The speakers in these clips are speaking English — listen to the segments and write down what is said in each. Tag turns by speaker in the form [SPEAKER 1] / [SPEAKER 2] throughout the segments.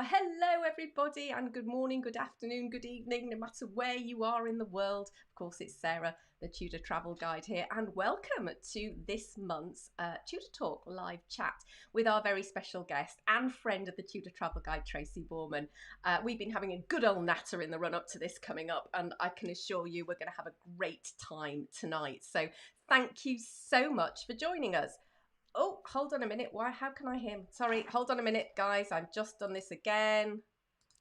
[SPEAKER 1] Hello everybody, and good morning, good afternoon, good evening, no matter where you are in the world. Of course, it's Sarah, the Tudor Travel Guide here, and welcome to this month's Tudor Talk live chat with our very special guest and friend of the Tudor Travel Guide, Tracy Borman. We've been having a good old natter in the run-up to this coming up, and I can assure you we're going to have a great time tonight. So thank you so much for joining us. Oh, hold on a minute. Why? How can I hear? Sorry, hold on a minute, guys. I've just done this again.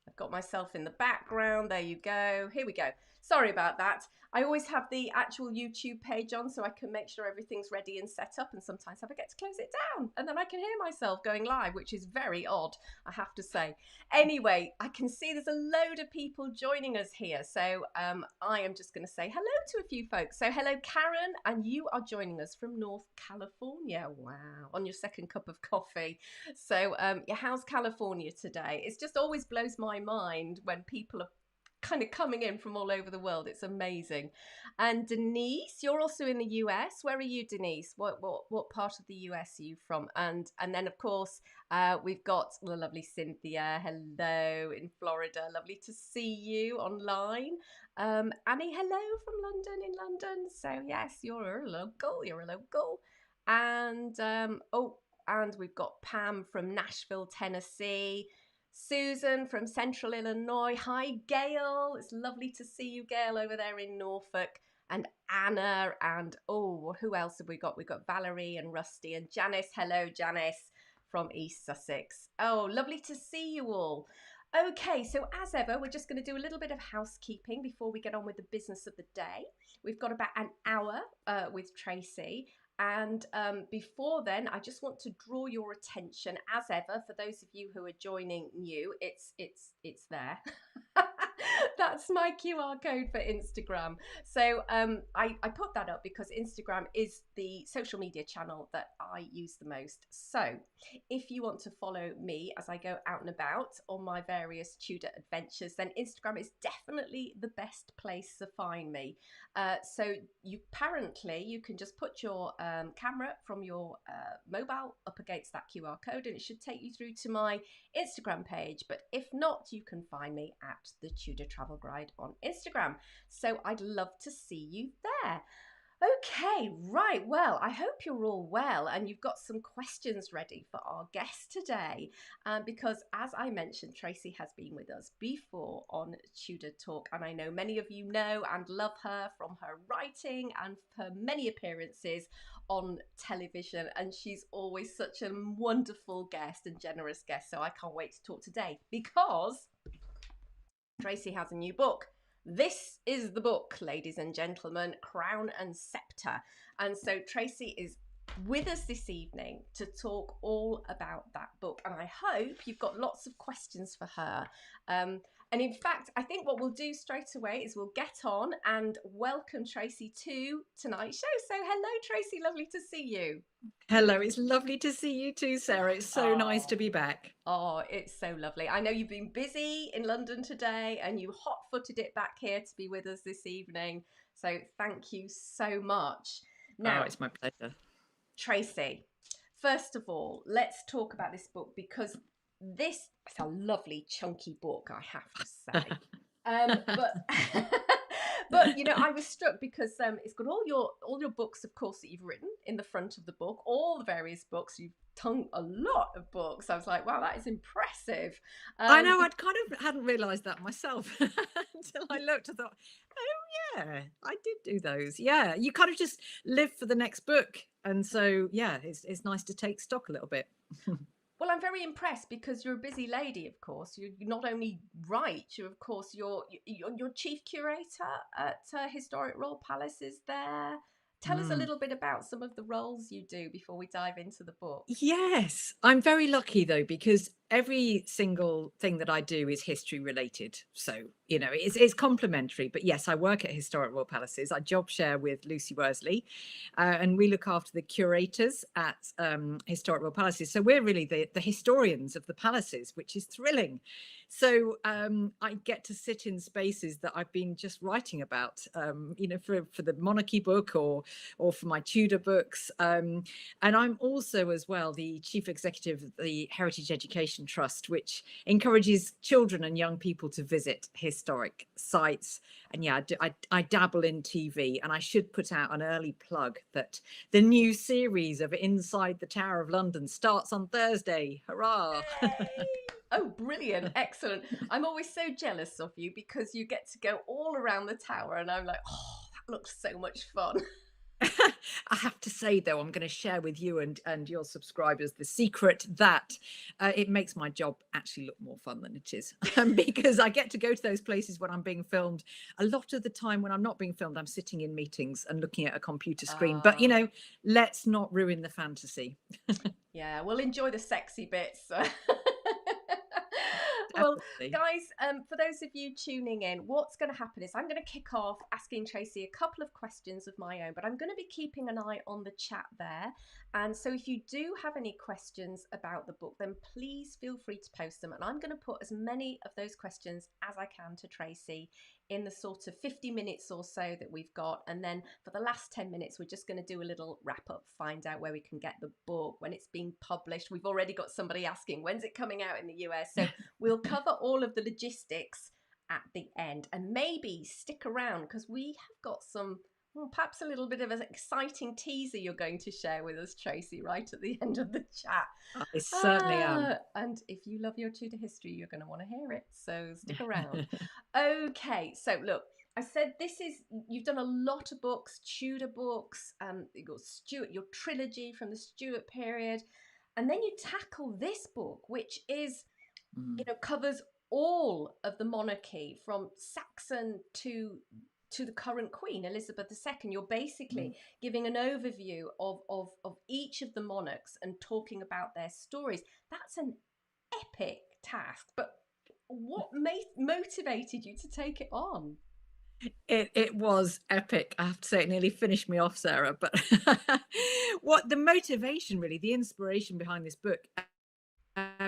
[SPEAKER 1] I've got myself in the background. There you go. Here we go. Sorry about that. I always have the actual YouTube page on so I can make sure everything's ready and set up, and sometimes I forget to close it down and then I can hear myself going live, which is very odd, I have to say. Anyway, I can see there's a load of people joining us here, so I am just going to say hello to a few folks. So hello Karen, and you are joining us from North California. Wow, on your second cup of coffee. So yeah, how's California today? It just always blows my mind when people are kind of coming in from all over the world. It's amazing. And Denise, you're also in the US. Where are you, Denise? What part of the US are you from? And then of course we've got the lovely Cynthia. Hello in Florida. Lovely to see you online. Annie, hello from London, in London. So yes, you're a local. And and we've got Pam from Nashville, Tennessee. Susan from Central Illinois. Hi, Gail. It's lovely to see you, Gail, over there in Norfolk. And Anna, and who else have we got? We've got Valerie and Rusty and Janice. Hello, Janice from East Sussex. Oh, lovely to see you all. Okay, so as ever, we're just going to do a little bit of housekeeping before we get on with the business of the day. We've got about an hour with Tracy. And before then, I just want to draw your attention, as ever, for those of you who are joining new, it's there. That's my QR code for Instagram. So I put that up because Instagram is the social media channel that I use the most. So if you want to follow me as I go out and about on my various Tudor adventures, then Instagram is definitely the best place to find me. So you can just put your camera from your mobile up against that QR code and it should take you through to my Instagram page. But if not, you can find me at the Tudor Travel Guide on Instagram. So I'd love to see you there. Okay, right. Well, I hope you're all well and you've got some questions ready for our guest today. Because as I mentioned, Tracy has been with us before on Tudor Talk, and I know many of you know and love her from her writing and her many appearances on television, and she's always such a wonderful guest and generous guest. So I can't wait to talk today because Tracy has a new book. This is the book, ladies and gentlemen, Crown and Sceptre. And so Tracy is with us this evening to talk all about that book. And I hope you've got lots of questions for her. And in fact, I think what we'll do straight away is we'll get on and welcome Tracy to tonight's show. So hello, Tracy. Lovely to see you.
[SPEAKER 2] Hello, it's lovely to see you too, Sarah. It's so nice to be back.
[SPEAKER 1] Oh, it's so lovely. I know you've been busy in London today and you hot-footed it back here to be with us this evening. So thank you so much. Now,
[SPEAKER 2] it's my pleasure.
[SPEAKER 1] Tracy, first of all, let's talk about this book because this is a lovely chunky book, I have to say. But you know, I was struck because it's got all your books, of course, that you've written in the front of the book, all the various books. You've done a lot of books. I was like, wow, that is impressive.
[SPEAKER 2] I know, I kind of hadn't realised that myself until I looked. I thought, oh yeah, I did do those. Yeah, you kind of just live for the next book, and so yeah, it's nice to take stock a little bit.
[SPEAKER 1] Well, I'm very impressed because you're a busy lady, of course. You not only write, you're chief curator at Historic Royal Palaces there. Tell us a little bit about some of the roles you do before we dive into the book.
[SPEAKER 2] Yes, I'm very lucky though, because every single thing that I do is history related. So, you know, it's complementary. But yes, I work at Historic Royal Palaces. I job share with Lucy Worsley, and we look after the curators at Historic Royal Palaces. So we're really the historians of the palaces, which is thrilling. So I get to sit in spaces that I've been just writing about, you know, for the monarchy book or for my Tudor books. And I'm also as well the chief executive of the Heritage Education Education Trust, which encourages children and young people to visit historic sites. And yeah, I dabble in TV, and I should put out an early plug that the new series of Inside the Tower of London starts on Thursday. Hurrah!
[SPEAKER 1] Yay! Oh, brilliant. Excellent. I'm always so jealous of you because you get to go all around the tower, and I'm like, oh, that looks so much fun.
[SPEAKER 2] I have to say, though, I'm going to share with you and your subscribers the secret that it makes my job actually look more fun than it is, because I get to go to those places when I'm being filmed. A lot of the time when I'm not being filmed, I'm sitting in meetings and looking at a computer screen. But, you know, let's not ruin the fantasy.
[SPEAKER 1] Yeah, we'll enjoy the sexy bits. Well,
[SPEAKER 2] Definitely.
[SPEAKER 1] guys, for those of you tuning in, what's going to happen is I'm going to kick off asking Tracy a couple of questions of my own, but I'm going to be keeping an eye on the chat there. And so if you do have any questions about the book, then please feel free to post them. And I'm going to put as many of those questions as I can to Tracy in the sort of 50 minutes or so that we've got. And then for the last 10 minutes, we're just going to do a little wrap up, find out where we can get the book, when it's being published. We've already got somebody asking, when's it coming out in the US? So we'll cover all of the logistics at the end, and maybe stick around because we have got some, well, perhaps a little bit of an exciting teaser you're going to share with us, Tracy, right at the end of the chat.
[SPEAKER 2] I certainly am.
[SPEAKER 1] And if you love your Tudor history, you're going to want to hear it. So stick around. Okay, so look, I said you've done a lot of books, Tudor books, you got Stuart, your trilogy from the Stuart period, and then you tackle this book, which is, you know, covers all of the monarchy from Saxon to the current Queen, Elizabeth II. You're basically giving an overview of each of the monarchs and talking about their stories. That's an epic task, but what motivated you to take it on?
[SPEAKER 2] It was epic. I have to say, it nearly finished me off, Sarah. But what the motivation, really, the inspiration behind this book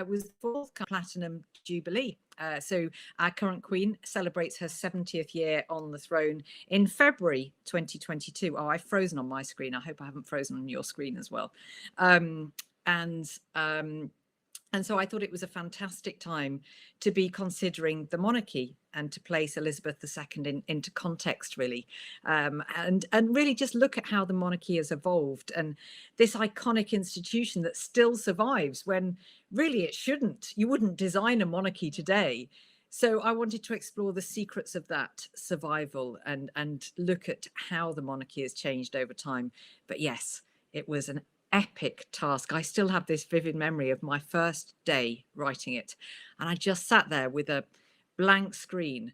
[SPEAKER 2] was the fourth platinum jubilee. So our current queen celebrates her 70th year on the throne in February 2022. Oh, I've frozen on my screen. I hope I haven't frozen on your screen as well. And so I thought it was a fantastic time to be considering the monarchy and to place Elizabeth II into context, really, and really just look at how the monarchy has evolved, and this iconic institution that still survives when really it shouldn't. You wouldn't design a monarchy today. So I wanted to explore the secrets of that survival and look at how the monarchy has changed over time. But yes, it was an epic task. I still have this vivid memory of my first day writing it, and I just sat there with a blank screen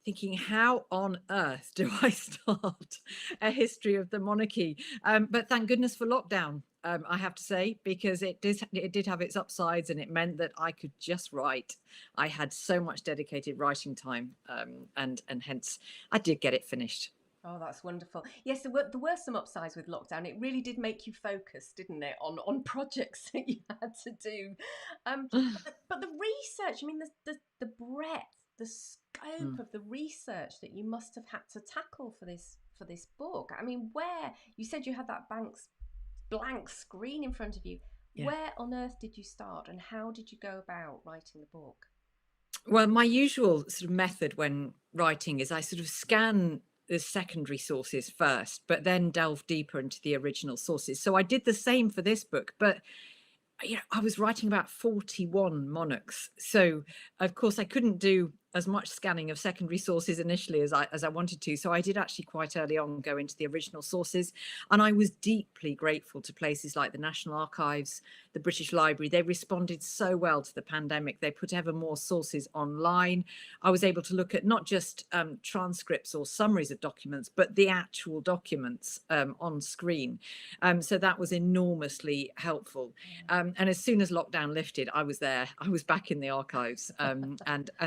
[SPEAKER 2] thinking, how on earth do I start a history of the monarchy? But thank goodness for lockdown, I have to say, because it did have its upsides, and it meant that I could just write. I had so much dedicated writing time, and hence I did get it finished.
[SPEAKER 1] Oh, that's wonderful. Yes, there were some upsides with lockdown. It really did make you focus, didn't it, on projects that you had to do. But the research, I mean, the breadth, the scope of the research that you must have had to tackle for this book. I mean, where you said you had that blank screen in front of you. Yeah. Where on earth did you start, and how did you go about writing the book?
[SPEAKER 2] Well, my usual sort of method when writing is I sort of scan the secondary sources first, but then delve deeper into the original sources. So I did the same for this book, but you know, I was writing about 41 monarchs. So of course I couldn't do as much scanning of secondary sources initially as I wanted to. So I did actually quite early on go into the original sources. And I was deeply grateful to places like the National Archives, the British Library. They responded so well to the pandemic. They put ever more sources online. I was able to look at not just transcripts or summaries of documents, but the actual documents on screen. So that was enormously helpful. And as soon as lockdown lifted, I was there. I was back in the archives and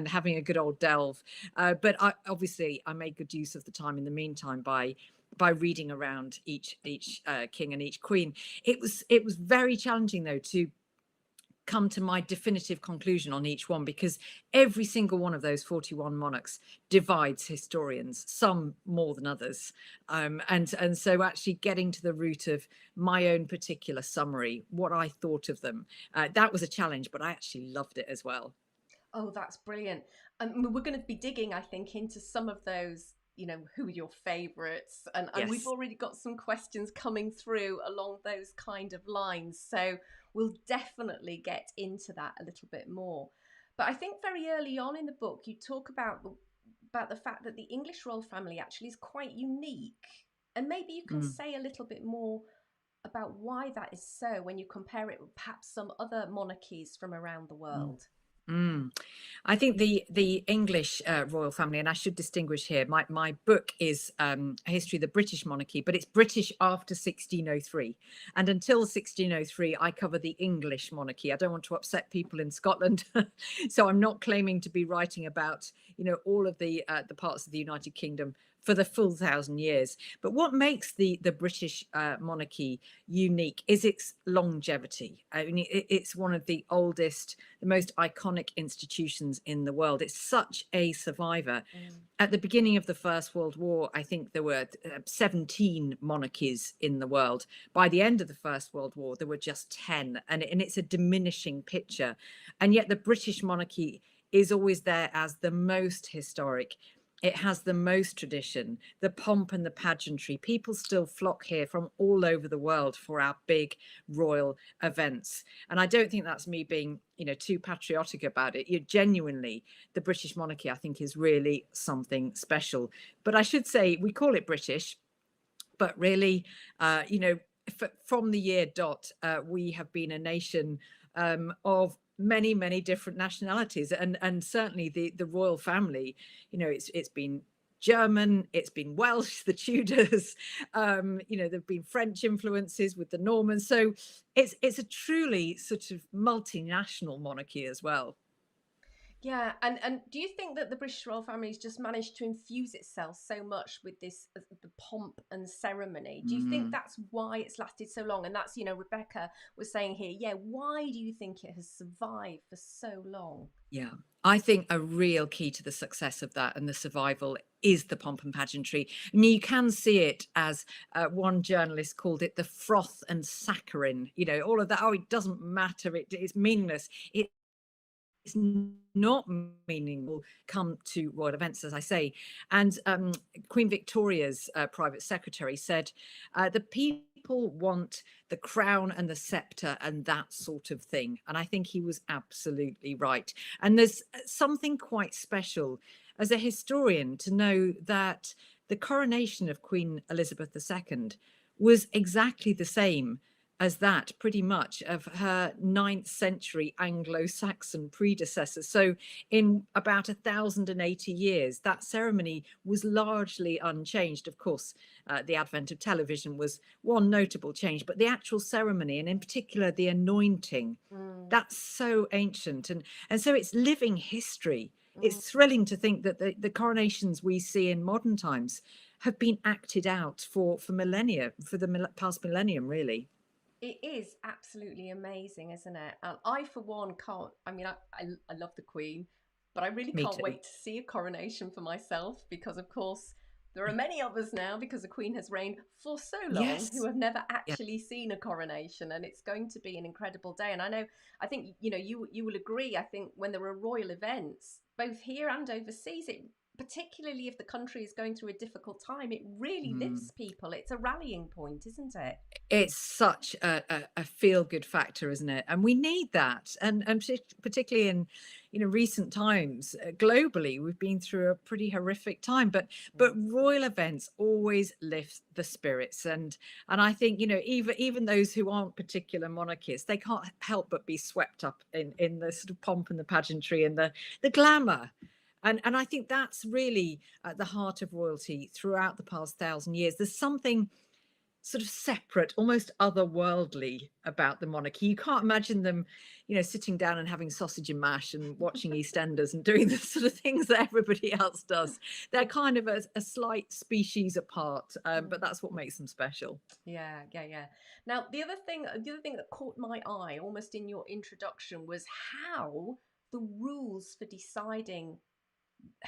[SPEAKER 2] having a good old delve. But obviously I made good use of the time in the meantime by reading around each king and each queen. It was very challenging though to come to my definitive conclusion on each one, because every single one of those 41 monarchs divides historians, some more than others. And so actually getting to the root of my own particular summary, what I thought of them, that was a challenge, but I actually loved it as well.
[SPEAKER 1] Oh, that's brilliant. We're going to be digging, I think, into some of those, who are your favourites? And we've
[SPEAKER 2] Yes.
[SPEAKER 1] already got some questions coming through along those kind of lines. So we'll definitely get into that a little bit more. But I think very early on in the book, you talk about the fact that the English royal family actually is quite unique. And maybe you can
[SPEAKER 2] Mm.
[SPEAKER 1] say a little bit more about why that is so when you compare it with perhaps some other monarchies from around the
[SPEAKER 2] Mm.
[SPEAKER 1] world.
[SPEAKER 2] Mm. I think the English royal family, and I should distinguish here. My book is a history of the British monarchy, but it's British after 1603, and until 1603, I cover the English monarchy. I don't want to upset people in Scotland, so I'm not claiming to be writing about all of the parts of the United Kingdom for the full 1,000 years. But what makes the British monarchy unique is its longevity. I mean, it's one of the oldest, the most iconic institutions in the world. It's such a survivor.
[SPEAKER 1] Mm.
[SPEAKER 2] At the beginning of the First World War, I think there were 17 monarchies in the world. By the end of the First World War, there were just 10, and it's a diminishing picture. And yet the British monarchy is always there as the most historic. It has the most tradition, the pomp and the pageantry. People still flock here from all over the world for our big royal events. And I don't think that's me being, too patriotic about it. Genuinely, the British monarchy, I think, is really something special. But I should say we call it British, but really, from the year dot, we have been a nation of many different nationalities, and certainly the royal family, it's been German, it's been Welsh, the Tudors, there've been French influences with the Normans. So it's a truly sort of multinational monarchy as well.
[SPEAKER 1] Yeah, and do you think that the British royal family has just managed to infuse itself so much with this the pomp and ceremony? Do you think
[SPEAKER 2] Mm.
[SPEAKER 1] that's why it's lasted so long? And that's, Rebecca was saying here, yeah, why do you think it has survived for so long?
[SPEAKER 2] Yeah, I think a real key to the success of that and the survival is the pomp and pageantry. I mean, you can see it as one journalist called it the froth and saccharin, all of that. Oh, it doesn't matter. It's meaningless. It's not meaningful come to royal events, as I say. And Queen Victoria's private secretary said, the people want the crown and the sceptre and that sort of thing. And I think he was absolutely right. And there's something quite special as a historian to know that the coronation of Queen Elizabeth II was exactly the same as that, pretty much, of her 9th century Anglo-Saxon predecessor. So in about 1,080 years, that ceremony was largely unchanged. Of course, the advent of television was one notable change, but the actual ceremony, and in particular the anointing,
[SPEAKER 1] Mm,
[SPEAKER 2] that's so ancient. And so it's living history.
[SPEAKER 1] mm.
[SPEAKER 2] It's thrilling to think that the coronations we see in modern times have been acted out for millennia, for the past millennium, really.
[SPEAKER 1] It is absolutely amazing, isn't it? And I, for one, can't. I mean, I love the Queen, but I really
[SPEAKER 2] Me
[SPEAKER 1] can't
[SPEAKER 2] too.
[SPEAKER 1] wait to see a coronation for myself because, of course, there are many of us now because the Queen has reigned for so long who
[SPEAKER 2] Yes.
[SPEAKER 1] have never
[SPEAKER 2] Yeah.
[SPEAKER 1] actually seen a coronation, and it's going to be an incredible day. And I know, I think you will agree. I think when there are royal events, both here and overseas, it particularly if the country is going through a difficult time, it really
[SPEAKER 2] Mm.
[SPEAKER 1] lifts people. It's a rallying point, isn't it?
[SPEAKER 2] It's such a feel good factor, isn't it? And we need that. And particularly in recent times, globally, we've been through a pretty horrific time. But
[SPEAKER 1] Mm.
[SPEAKER 2] royal events always lift the spirits. And I think even those who aren't particular monarchists, they can't help but be swept up in the sort of pomp and the pageantry and the glamour. And I think that's really at the heart of royalty throughout the past 1,000 years. There's something sort of separate, almost otherworldly about the monarchy. You can't imagine them, sitting down and having sausage and mash and watching EastEnders and doing the sort of things that everybody else does. They're kind of a slight species apart, but that's what makes them special.
[SPEAKER 1] Yeah, yeah, yeah. Now, the other thing that caught my eye almost in your introduction was how the rules for deciding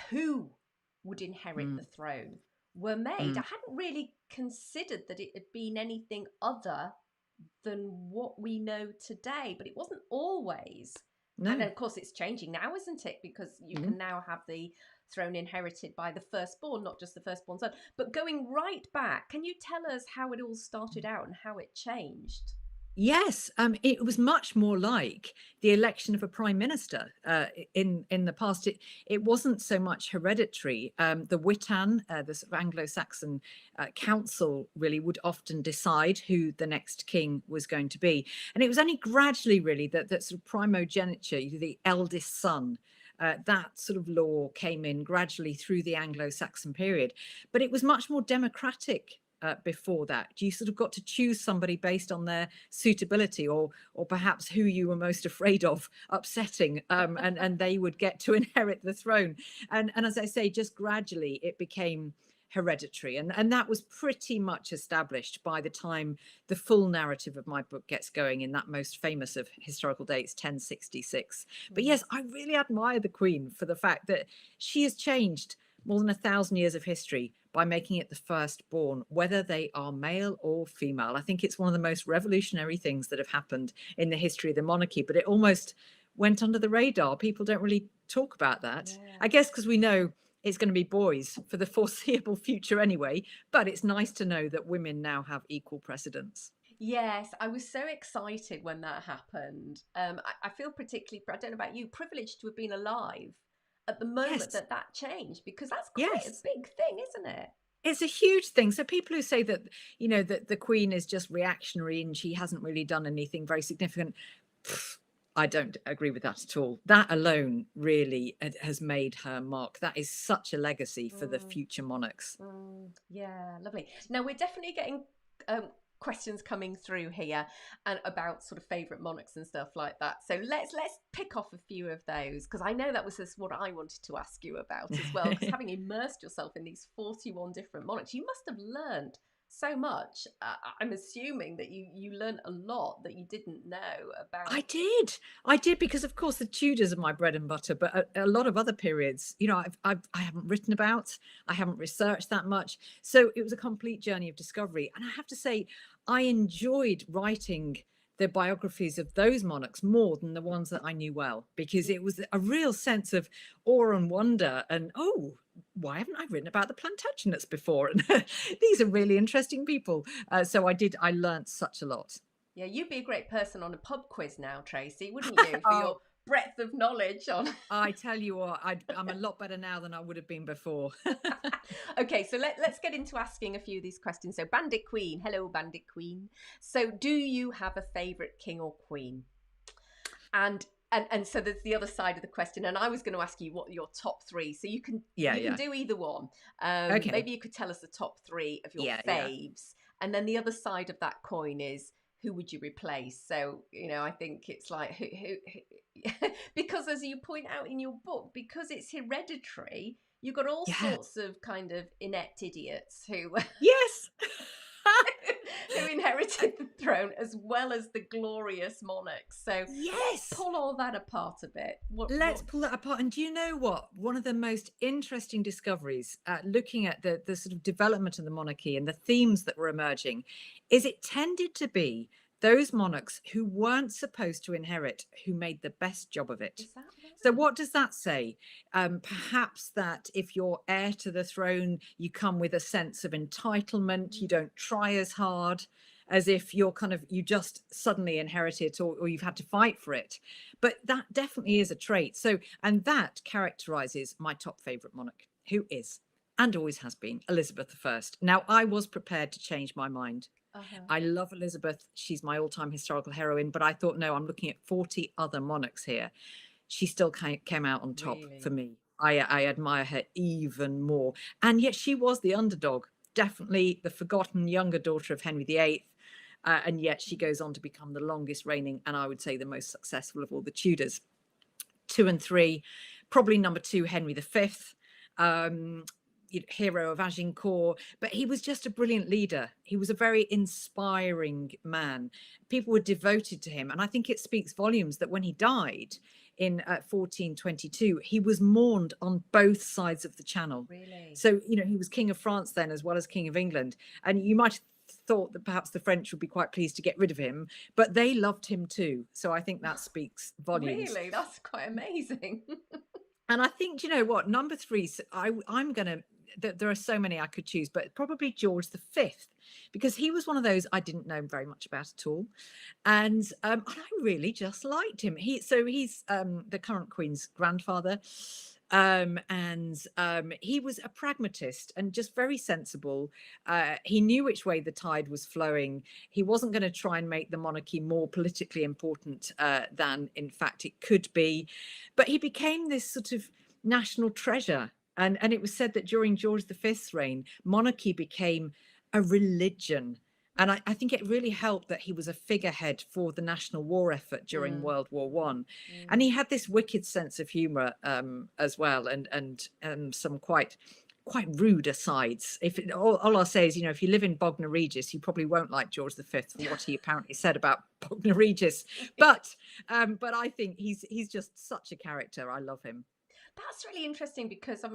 [SPEAKER 1] who would inherit
[SPEAKER 2] Mm,
[SPEAKER 1] the throne were made. I
[SPEAKER 2] mm.
[SPEAKER 1] hadn't really considered that it had been anything other than what we know today, but it wasn't always. And
[SPEAKER 2] No.
[SPEAKER 1] of course, it's changing now, isn't it? Because you
[SPEAKER 2] Mm.
[SPEAKER 1] can now have the throne inherited by the firstborn, not just the firstborn son. But going right back, can you tell us how it all started out and how it changed?
[SPEAKER 2] Yes, it was much more like the election of a prime minister in the past. It wasn't so much hereditary. The Witan, the sort of Anglo-Saxon council, really would often decide who the next king was going to be, and it was only gradually, really, that sort of primogeniture, the eldest son. That sort of law came in gradually through the Anglo-Saxon period, but it was much more democratic before that. You sort of got to choose somebody based on their suitability, or perhaps who you were most afraid of upsetting, and they would get to inherit the throne. And as I say, just gradually it became hereditary, and that was pretty much established by the time the full narrative of my book gets going in that most famous of historical dates, 1066. But
[SPEAKER 1] Mm.
[SPEAKER 2] yes, I really admire the Queen for the fact that she has changed more than 1,000 years of history by making it the firstborn, whether they are male or female. I think it's one of the most revolutionary things that have happened in the history of the monarchy, but it almost went under the radar. People don't really talk about that.
[SPEAKER 1] Yeah.
[SPEAKER 2] I guess because we know it's going to be boys for the foreseeable future anyway, but it's nice to know that women now have equal precedence.
[SPEAKER 1] Yes, I was so excited when that happened. I feel particularly, I don't know about you, privileged to have been alive at the moment
[SPEAKER 2] Yes,
[SPEAKER 1] that that changed, because that's quite a
[SPEAKER 2] yes.
[SPEAKER 1] big thing, isn't it?
[SPEAKER 2] It's a huge thing. So people who say that, that the Queen is just reactionary and she hasn't really done anything very significant, pff, I don't agree with that at all. That alone really has made her mark. That is such a legacy for the
[SPEAKER 1] Mm.
[SPEAKER 2] future monarchs.
[SPEAKER 1] Yeah, lovely. Now we're definitely getting um, questions coming through here and about sort of favourite monarchs and stuff like that. So let's pick off a few of those, because I know that was just what I wanted to ask you about as well. Because having immersed yourself in these 41 different monarchs, you must have learned so much. I'm assuming that you learned a lot that you didn't know
[SPEAKER 2] I
[SPEAKER 1] about.
[SPEAKER 2] did. I did because, of course, the Tudors are my bread and butter, but a lot of other periods, I haven't written about, I haven't researched that much. So it was a complete journey of discovery. And I have to say, I enjoyed writing the biographies of those monarchs more than the ones that I knew well, because it was a real sense of awe and wonder. And, oh, why haven't I written about the Plantagenets before? And these are really interesting people. So I learned such a lot.
[SPEAKER 1] Yeah, you'd be a great person on a pub quiz now, Tracy, wouldn't you? For your
[SPEAKER 2] Oh,
[SPEAKER 1] breadth of knowledge on.
[SPEAKER 2] I tell you what, I'm a lot better now than I would have been before.
[SPEAKER 1] Okay, so let's get into asking a few of these questions. So, Bandit Queen, hello, Bandit Queen. So, do you have a favourite king or queen? And and so there's the other side of the question. And I was going to ask you what your top three. So
[SPEAKER 2] Yeah,
[SPEAKER 1] you can
[SPEAKER 2] yeah.
[SPEAKER 1] do either one.
[SPEAKER 2] Okay.
[SPEAKER 1] Maybe you could tell us the top three of your
[SPEAKER 2] Yeah, yeah.
[SPEAKER 1] faves, and then the other side of that coin is who would you replace? So I think it's like because as you point out in your book, because it's hereditary, you've got all
[SPEAKER 2] Yeah.
[SPEAKER 1] sorts of kind of inept idiots who
[SPEAKER 2] Yes.
[SPEAKER 1] who inherited the throne as well as the glorious monarchs. So let's
[SPEAKER 2] Yes.
[SPEAKER 1] pull all that apart a bit.
[SPEAKER 2] Let's
[SPEAKER 1] What
[SPEAKER 2] pull that apart. And do you know what? One of the most interesting discoveries, looking at the sort of development of the monarchy and the themes that were emerging, is it tended to be those monarchs who weren't supposed to inherit who made the best job of it.
[SPEAKER 1] is that
[SPEAKER 2] So,
[SPEAKER 1] right?
[SPEAKER 2] what does that say? Perhaps that if you're heir to the throne, you come with a sense of entitlement, you
[SPEAKER 1] Mm.
[SPEAKER 2] don't try as hard as if you just suddenly inherit it, or you've had to fight for it. But that definitely is a trait. So, and that characterizes my top favorite monarch, who is and always has been Elizabeth I. Now, I was prepared to change my mind.
[SPEAKER 1] Uh-huh.
[SPEAKER 2] I love Elizabeth. She's my all-time historical heroine, but I thought, no, I'm looking at 40 other monarchs here. She still came out on top for
[SPEAKER 1] Really?
[SPEAKER 2] me. I admire her even more. And yet she was the underdog. definitely the forgotten younger daughter of Henry VIII. And yet she goes on to become the longest reigning, and I would say the most successful of all the Tudors. 2 and 3, probably number 2, Henry V, hero of Agincourt, but he was just a brilliant leader. He was a very inspiring man. People were devoted to him, and I think it speaks volumes that when he died in 1422, he was mourned on both sides of the Channel.
[SPEAKER 1] Really?
[SPEAKER 2] So, he was King of France then as well as King of England, and you might have thought that perhaps the French would be quite pleased to get rid of him, but they loved him too. So I think that speaks volumes.
[SPEAKER 1] Really? That's quite amazing.
[SPEAKER 2] And I think, what, number 3, I'm going to, there are so many I could choose, but probably George V, because he was one of those I didn't know very much about at all. And I really just liked him. He's the current Queen's grandfather. He was a pragmatist and just very sensible. He knew which way the tide was flowing. He wasn't going to try and make the monarchy more politically important than in fact it could be, but he became this sort of national treasure. And it was said that during George V's reign, monarchy became a religion. And I think it really helped that he was a figurehead for the national war effort during World War One. And he had this wicked sense of humour as well, and some quite rude asides. All I'll say is, if you live in Bognor Regis, you probably won't like George V for what he apparently said about Bognor Regis. But I think he's just such a character. I love him.
[SPEAKER 1] That's really interesting because,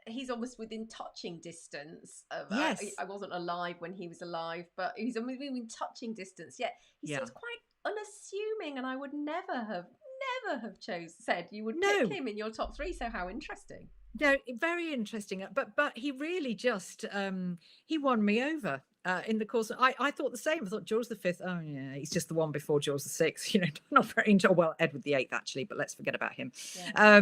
[SPEAKER 1] he's almost within touching distance of,
[SPEAKER 2] Yes.
[SPEAKER 1] I wasn't alive when he was alive, but he's almost within touching distance. Yet he seems quite unassuming, and I would never have said you would pick him in your top 3. So how interesting.
[SPEAKER 2] No, very interesting. But he really just, he won me over. In the course, I thought the same. I thought George V, oh yeah, he's just the one before George VI. Not very enjoyable. Well, Edward VIII actually, but let's forget about him. Yeah.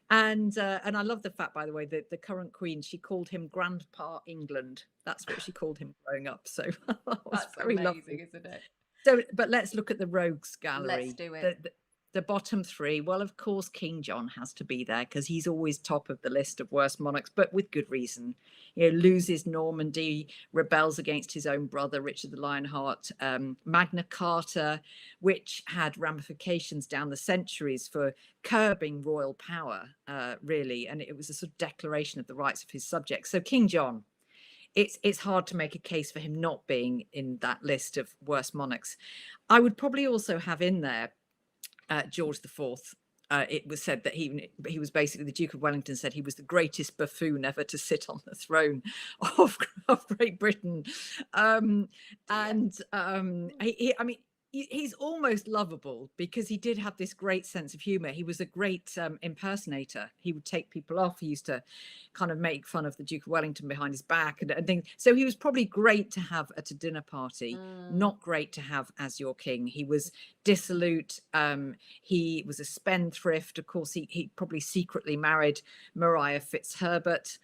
[SPEAKER 2] And I love the fact, by the way, that the current Queen, she called him Grandpa England. That's what she called him growing up. So
[SPEAKER 1] that's very amazing, lovely. Isn't it?
[SPEAKER 2] So, but let's look at the rogues gallery.
[SPEAKER 1] Let's do it.
[SPEAKER 2] The bottom 3, well, of course, King John has to be there because he's always top of the list of worst monarchs, but with good reason. Loses Normandy, rebels against his own brother, Richard the Lionheart, Magna Carta, which had ramifications down the centuries for curbing royal power, really. And it was a sort of declaration of the rights of his subjects. So King John, it's hard to make a case for him not being in that list of worst monarchs. I would probably also have in there George IV. It was said that he was basically, the Duke of Wellington said he was the greatest buffoon ever to sit on the throne of Great Britain. He's almost lovable because he did have this great sense of humor. He was a great impersonator. He would take people off. He used to kind of make fun of the Duke of Wellington behind his back and things. So he was probably great to have at a dinner party, not great to have as your king. He was dissolute. He was a spendthrift. Of course, he probably secretly married Maria Fitzherbert.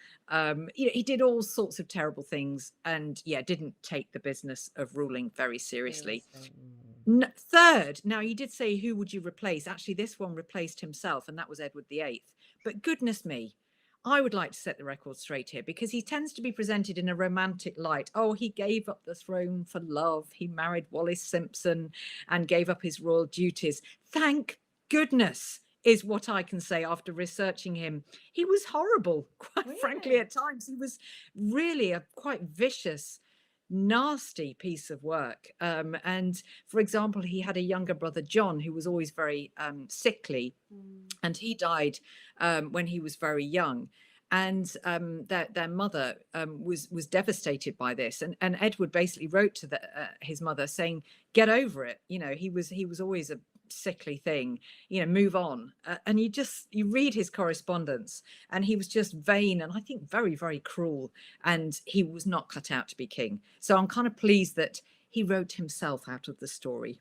[SPEAKER 2] He did all sorts of terrible things and didn't take the business of ruling very seriously. Third, now you did say who would you replace? Actually, this one replaced himself, and that was Edward VIII. But goodness me, I would like to set the record straight here because he tends to be presented in a romantic light. Oh, he gave up the throne for love. He married Wallis Simpson and gave up his royal duties. Thank goodness, is what I can say after researching him. He was horrible, quite frankly, at times. He was really a quite vicious, nasty piece of work. And for example, he had a younger brother, John, who was always very sickly, and he died when he was very young. And their mother was devastated by this, and Edward basically wrote to his mother saying, "Get over it. He was always a sickly thing. Move on." And you read his correspondence, and he was just vain and I think very, very cruel, and he was not cut out to be king. So I'm kind of pleased that he wrote himself out of the story.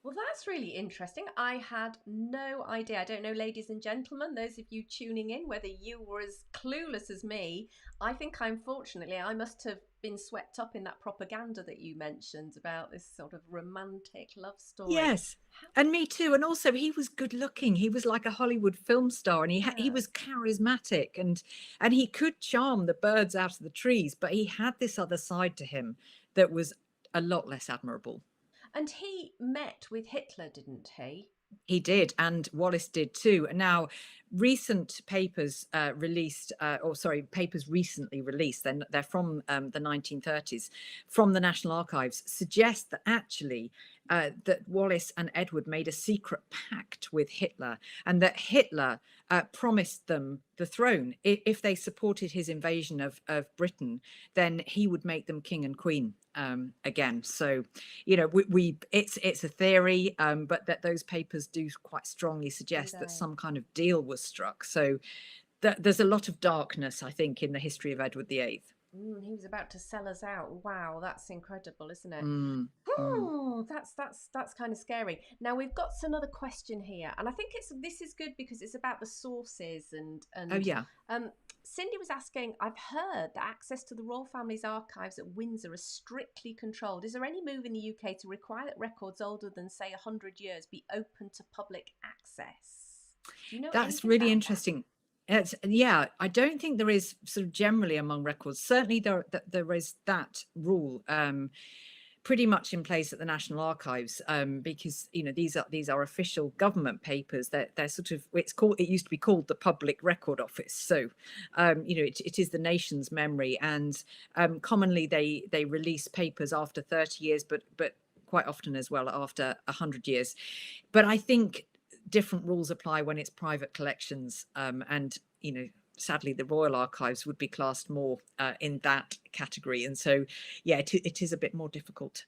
[SPEAKER 1] Well, that's really interesting. I had no idea. I don't know, ladies and gentlemen, those of you tuning in, whether you were as clueless as me. I think unfortunately I must have been swept up in that propaganda that you mentioned about this sort of romantic love story.
[SPEAKER 2] Yes.
[SPEAKER 1] How,
[SPEAKER 2] And me too. And also he was good looking. He was like a Hollywood film star, and he
[SPEAKER 1] yeah.
[SPEAKER 2] was charismatic, and he could charm the birds out of the trees, but he had this other side to him that was a lot less admirable.
[SPEAKER 1] And he met with Hitler, didn't he?
[SPEAKER 2] He did, and Wallace did too. Now, recent papers papers recently released, they're from the 1930s, from the National Archives, suggest that actually that Wallace and Edward made a secret pact with Hitler, and that Hitler promised them the throne. If they supported his invasion of Britain, then he would make them king and queen again. So, you know, it's a theory, but that those papers do quite strongly suggest that some kind of deal was struck. So there's a lot of darkness, I think, in the history of Edward VIII.
[SPEAKER 1] He was about to sell us out. Wow, that's incredible, isn't it?
[SPEAKER 2] Mm, mm.
[SPEAKER 1] Oh, that's kind of scary. Now we've got another question here, and I think this is good because it's about the sources
[SPEAKER 2] Oh
[SPEAKER 1] and
[SPEAKER 2] yeah.
[SPEAKER 1] Cindy was asking, I've heard that access to the royal family's archives at Windsor is strictly controlled. Is there any move in the UK to require that records older than, say, 100 years be open to public access? Do you know
[SPEAKER 2] That's
[SPEAKER 1] anything
[SPEAKER 2] really
[SPEAKER 1] about that?
[SPEAKER 2] interesting. Yeah, I don't think there is sort of generally among records. Certainly there is that rule pretty much in place at the National Archives, because you know these are official government papers. They're sort of, it used to be called the Public Record Office. So you know it is the nation's memory, and commonly they release papers after 30 years, but quite often as well after 100 years. But I think different rules apply when it's private collections, and you know sadly the Royal Archives would be classed more in that category, and so yeah it is a bit more difficult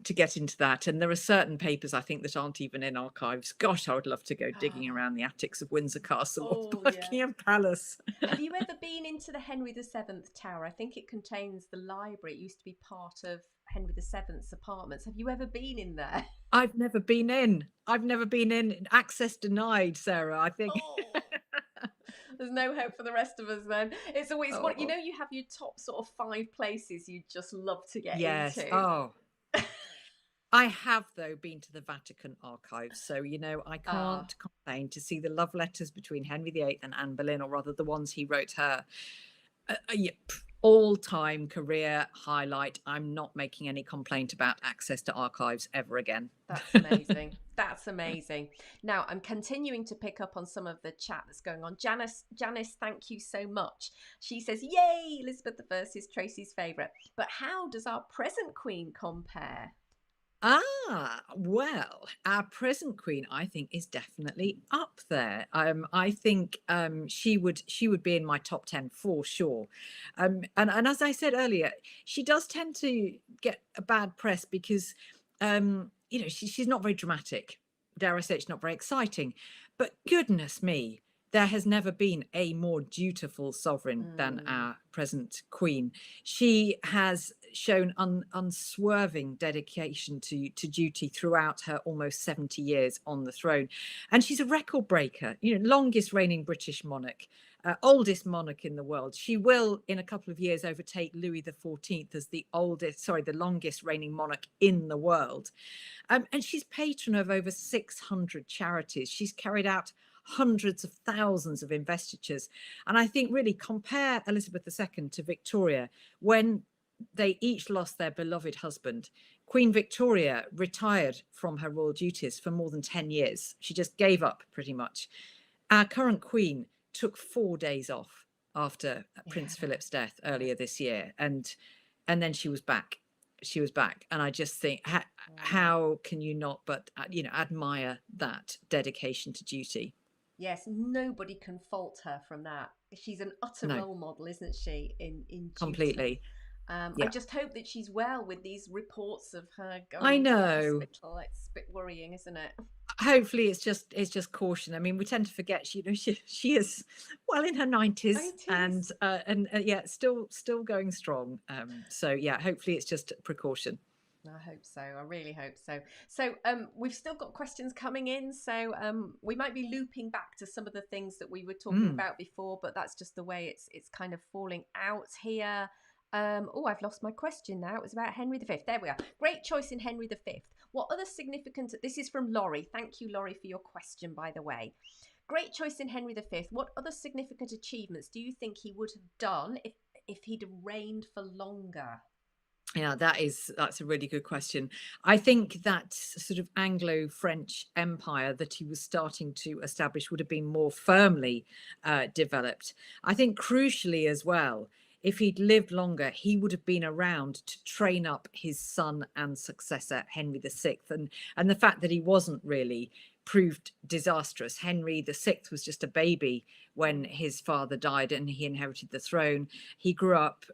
[SPEAKER 2] to get into that. And there are certain papers I think that aren't even in archives. Gosh, I would love to go digging around the attics of Windsor Castle or
[SPEAKER 1] Oh, yes.
[SPEAKER 2] Buckingham Palace.
[SPEAKER 1] Have you ever been into the Henry VII Tower? I think it contains the library. It used to be part of Henry VII's apartments. Have you ever been in there?
[SPEAKER 2] I've never been in. I've never been in. Access denied, Sarah, I think.
[SPEAKER 1] Oh, there's no hope for the rest of us then. It's always what you
[SPEAKER 2] Oh
[SPEAKER 1] know. You have your top sort of 5 places you'd just love to get
[SPEAKER 2] yes.
[SPEAKER 1] into.
[SPEAKER 2] Oh, I have, though, been to the Vatican archives, so you know I
[SPEAKER 1] Ah,
[SPEAKER 2] can't complain to see the love letters between Henry VIII and Anne Boleyn, or rather the ones he wrote her. Yeah, all-time career highlight. I'm not making any complaint about access to archives ever again.
[SPEAKER 1] that's amazing. That's amazing. Now I'm continuing to pick up on some of the chat that's going on. Janice, thank you so much. She says, "Yay, Elizabeth I is Tracy's favourite." But how does our present Queen compare?
[SPEAKER 2] Well, our present queen, I think, is definitely up there. I think she would be in my top 10 for sure. And as I said earlier, she does tend to get a bad press because you know she's not very dramatic. Dare I say it's not very exciting. But goodness me, there has never been a more dutiful sovereign than
[SPEAKER 1] Mm,
[SPEAKER 2] our present queen. She has shown unswerving dedication to duty throughout her almost 70 years on the throne, and she's a record breaker. You know, longest reigning British monarch, oldest monarch in the world. She will, in a couple of years, overtake Louis XIV as the longest reigning monarch in the world. And she's patron of over 600 charities. She's carried out hundreds of thousands of investitures. And I think really compare Elizabeth II to Victoria. When they each lost their beloved husband, Queen Victoria retired from her royal duties for more than 10 years. She just gave up pretty much. Our current queen took 4 days off after Prince
[SPEAKER 1] yeah,
[SPEAKER 2] Philip's death
[SPEAKER 1] yeah.
[SPEAKER 2] earlier this year, and then she was back. And I just think
[SPEAKER 1] Mm.
[SPEAKER 2] how can you not but you know admire that dedication to duty.
[SPEAKER 1] Yes, nobody can fault her from that. She's an utter
[SPEAKER 2] No,
[SPEAKER 1] role model, isn't she, in duty?
[SPEAKER 2] completely.
[SPEAKER 1] I
[SPEAKER 2] Yeah,
[SPEAKER 1] just hope that she's well with these reports of her
[SPEAKER 2] I
[SPEAKER 1] going into the
[SPEAKER 2] know.
[SPEAKER 1] hospital. It's a bit worrying, isn't it?
[SPEAKER 2] Hopefully it's just caution. I mean, we tend to forget she is well in her 90s,
[SPEAKER 1] It is.
[SPEAKER 2] and yeah, still going strong. So yeah, hopefully it's just precaution.
[SPEAKER 1] I hope so. I really hope so. So we've still got questions coming in. So we might be looping back to some of the things that we were talking about before, but that's just the way it's kind of falling out here. Oh, I've lost my question now. It was about Henry V. There we are. Great choice in Henry V. What other significant... This is from Laurie. Thank you, Laurie, for your question, by the way. Great choice in Henry V. What other significant achievements do you think he would have done if he'd reigned for longer?
[SPEAKER 2] Yeah, that's a really good question. I think that sort of Anglo-French empire that he was starting to establish would have been more firmly developed. I think crucially as well, if he'd lived longer, he would have been around to train up his son and successor, Henry VI. And the fact that he wasn't really proved disastrous. Henry VI was just a baby when his father died and he inherited the throne. He grew up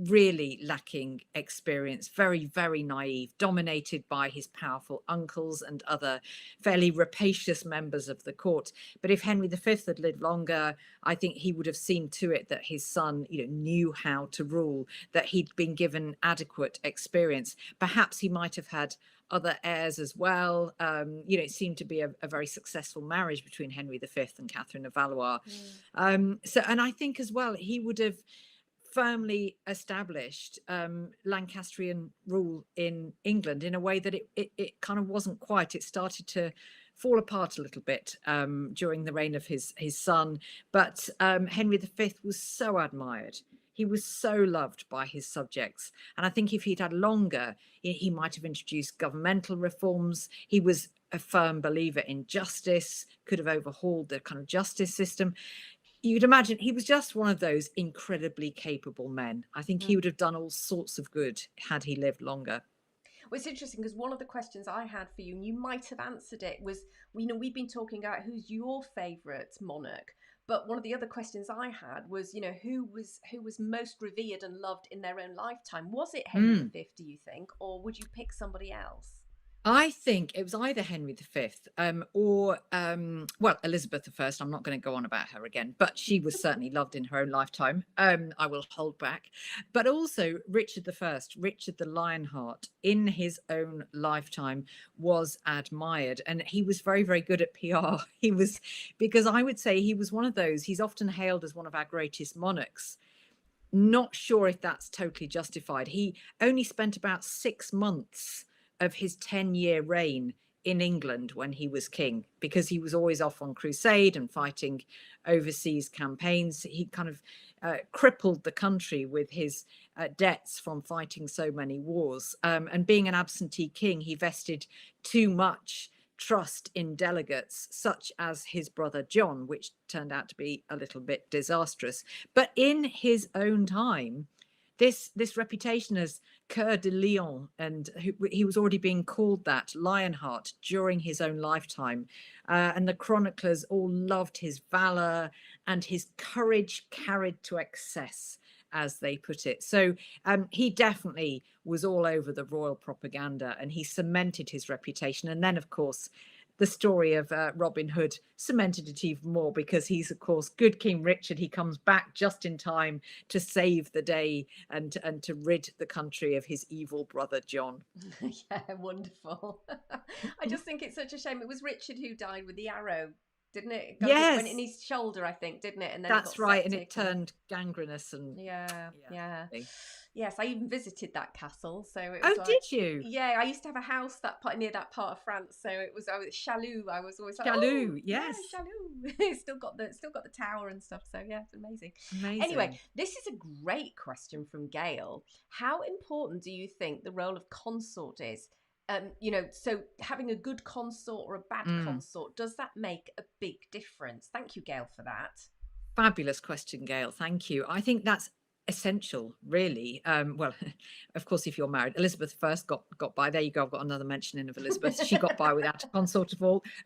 [SPEAKER 2] really lacking experience, very, very naive, dominated by his powerful uncles and other fairly rapacious members of the court. But if Henry V had lived longer, I think he would have seen to it that his son, knew how to rule, that he'd been given adequate experience. Perhaps he might have had other heirs as well. It seemed to be a very successful marriage between Henry V and Catherine of Valois. And I think as well, he would have firmly established Lancastrian rule in England in a way that it kind of wasn't quite. It started to fall apart a little bit during the reign of his son. But Henry V was so admired. He was so loved by his subjects. And I think if he'd had longer, he might have introduced governmental reforms. He was a firm believer in justice, could have overhauled the kind of justice system. You'd imagine he was just one of those incredibly capable men. I think he would have done all sorts of good had he lived longer.
[SPEAKER 1] Well, it's interesting because one of the questions I had for you, and you might have answered it, was, we've been talking about who's your favourite monarch. But one of the other questions I had was, who was most revered and loved in their own lifetime? Was it Henry V, do you think, or would you pick somebody else?
[SPEAKER 2] I think it was either Henry V or Elizabeth I. I'm not going to go on about her again, but she was certainly loved in her own lifetime. I will hold back. But also Richard I, Richard the Lionheart, in his own lifetime was admired. And he was very, very good at PR. Because I would say he was one of those, he's often hailed as one of our greatest monarchs. Not sure if that's totally justified. He only spent about 6 months of his 10-year reign in England when he was king, because he was always off on crusade and fighting overseas campaigns. He kind of crippled the country with his debts from fighting so many wars. And being an absentee king, he vested too much trust in delegates, such as his brother John, which turned out to be a little bit disastrous. But in his own time, this reputation as Coeur de Lion, and he was already being called that, Lionheart, during his own lifetime. And the chroniclers all loved his valor and his courage carried to excess, as they put it. So he definitely was all over the royal propaganda, and he cemented his reputation. And then, of course, the story of Robin Hood cemented it even more, because he's, of course, good King Richard. He comes back just in time to save the day and to rid the country of his evil brother John.
[SPEAKER 1] Yeah, wonderful. I just think it's such a shame. It was Richard who died with the arrow, didn't it?
[SPEAKER 2] Yes.
[SPEAKER 1] It went in his shoulder, I think, didn't it? And then
[SPEAKER 2] that's right, and it turned gangrenous. And
[SPEAKER 1] yeah. Yes, I even visited that castle. So it
[SPEAKER 2] was did you?
[SPEAKER 1] Yeah, I used to have a house near that part of France. So I was Chaloux. I was always like,
[SPEAKER 2] Chaloux, yes,
[SPEAKER 1] yeah, Chaloux. still got the tower and stuff. So yeah, it's amazing. Anyway, this is a great question from Gail. How important do you think the role of consort is? So having a good consort or a bad consort, does that make a big difference? Thank you, Gail, for that.
[SPEAKER 2] Fabulous question, Gail. Thank you. I think that's essential, really. Well, of course, if you're married, Elizabeth first got by. There you go. I've got another mentioning of Elizabeth. She got by without a consort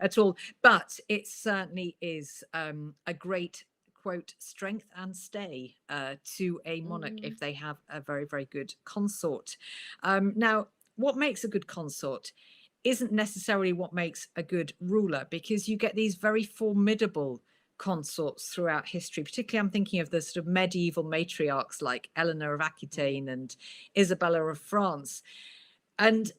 [SPEAKER 2] at all. But it certainly is a great, quote, strength and stay to a monarch if they have a very, very good consort. Now, what makes a good consort isn't necessarily what makes a good ruler, because you get these very formidable consorts throughout history. Particularly, I'm thinking of the sort of medieval matriarchs like Eleanor of Aquitaine and Isabella of France. And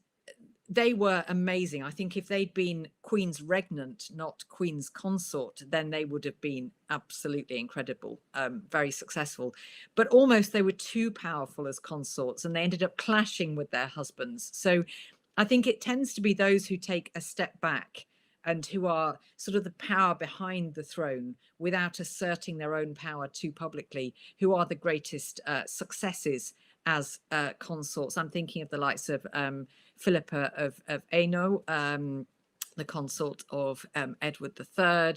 [SPEAKER 2] they were amazing. I think if they'd been Queen's regnant, not Queen's consort, then they would have been absolutely incredible, very successful. But almost they were too powerful as consorts, and they ended up clashing with their husbands. So I think it tends to be those who take a step back and who are sort of the power behind the throne without asserting their own power too publicly, who are the greatest successes as consorts. I'm thinking of the likes of Philippa of Hainaut, the consort of Edward III.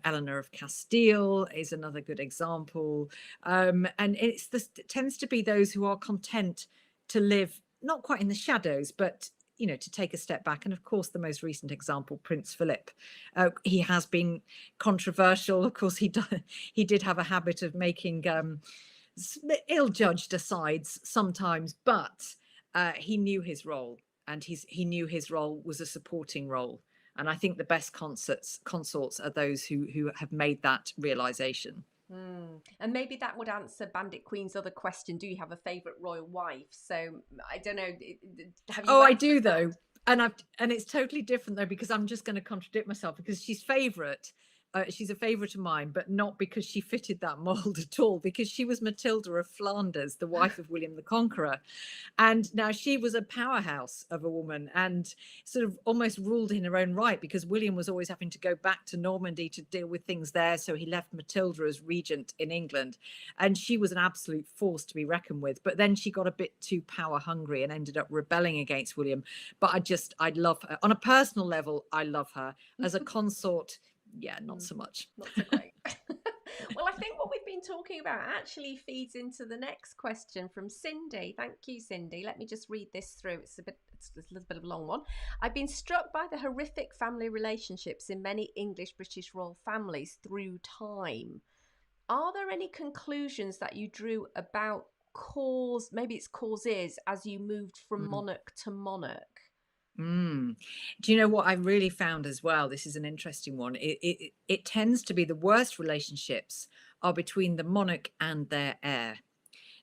[SPEAKER 2] Eleanor of Castile is another good example. And it tends to be those who are content to live not quite in the shadows, but to take a step back. And of course, the most recent example, Prince Philip, he has been controversial. Of course, he did have a habit of making ill-judged asides sometimes, but he knew his role, and he knew his role was a supporting role. And I think the best consorts are those who have made that realization.
[SPEAKER 1] And maybe that would answer Bandit Queen's other question: do you have a favourite royal wife? So I don't know. Have you?
[SPEAKER 2] Oh, I do though, and it's totally different though, because I'm just going to contradict myself, because she's favourite. She's a favourite of mine, but not because she fitted that mould at all, because she was Matilda of Flanders, the wife of William the Conqueror. And now she was a powerhouse of a woman and sort of almost ruled in her own right, because William was always having to go back to Normandy to deal with things there. So he left Matilda as regent in England. And she was an absolute force to be reckoned with. But then she got a bit too power hungry and ended up rebelling against William. But I love her. On a personal level, I love her. As a consort, yeah, not so much.
[SPEAKER 1] Not so great. Well, I think what we've been talking about actually feeds into the next question from Cindy. Thank you, Cindy. Let me just read this through. It's a little bit of a long one. I've been struck by the horrific family relationships in many English British royal families through time. Are there any conclusions that you drew about causes as you moved from monarch to monarch?
[SPEAKER 2] Do you know what I really found as well? This is an interesting one. It tends to be the worst relationships are between the monarch and their heir.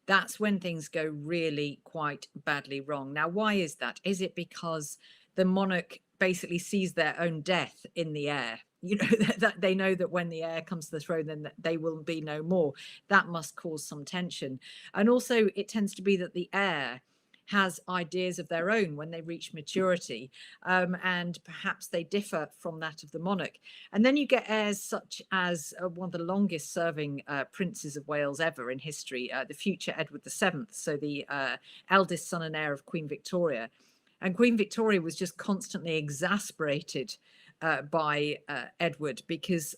[SPEAKER 2] That's when things go really quite badly wrong. Now, why is that? Is it because the monarch basically sees their own death in the heir? That they know that when the heir comes to the throne, then they will be no more. That must cause some tension. And also, it tends to be that the heir has ideas of their own when they reach maturity, and perhaps they differ from that of the monarch. And then you get heirs such as one of the longest serving princes of Wales ever in history, the future Edward VII, so the eldest son and heir of Queen Victoria. And Queen Victoria was just constantly exasperated by Edward, because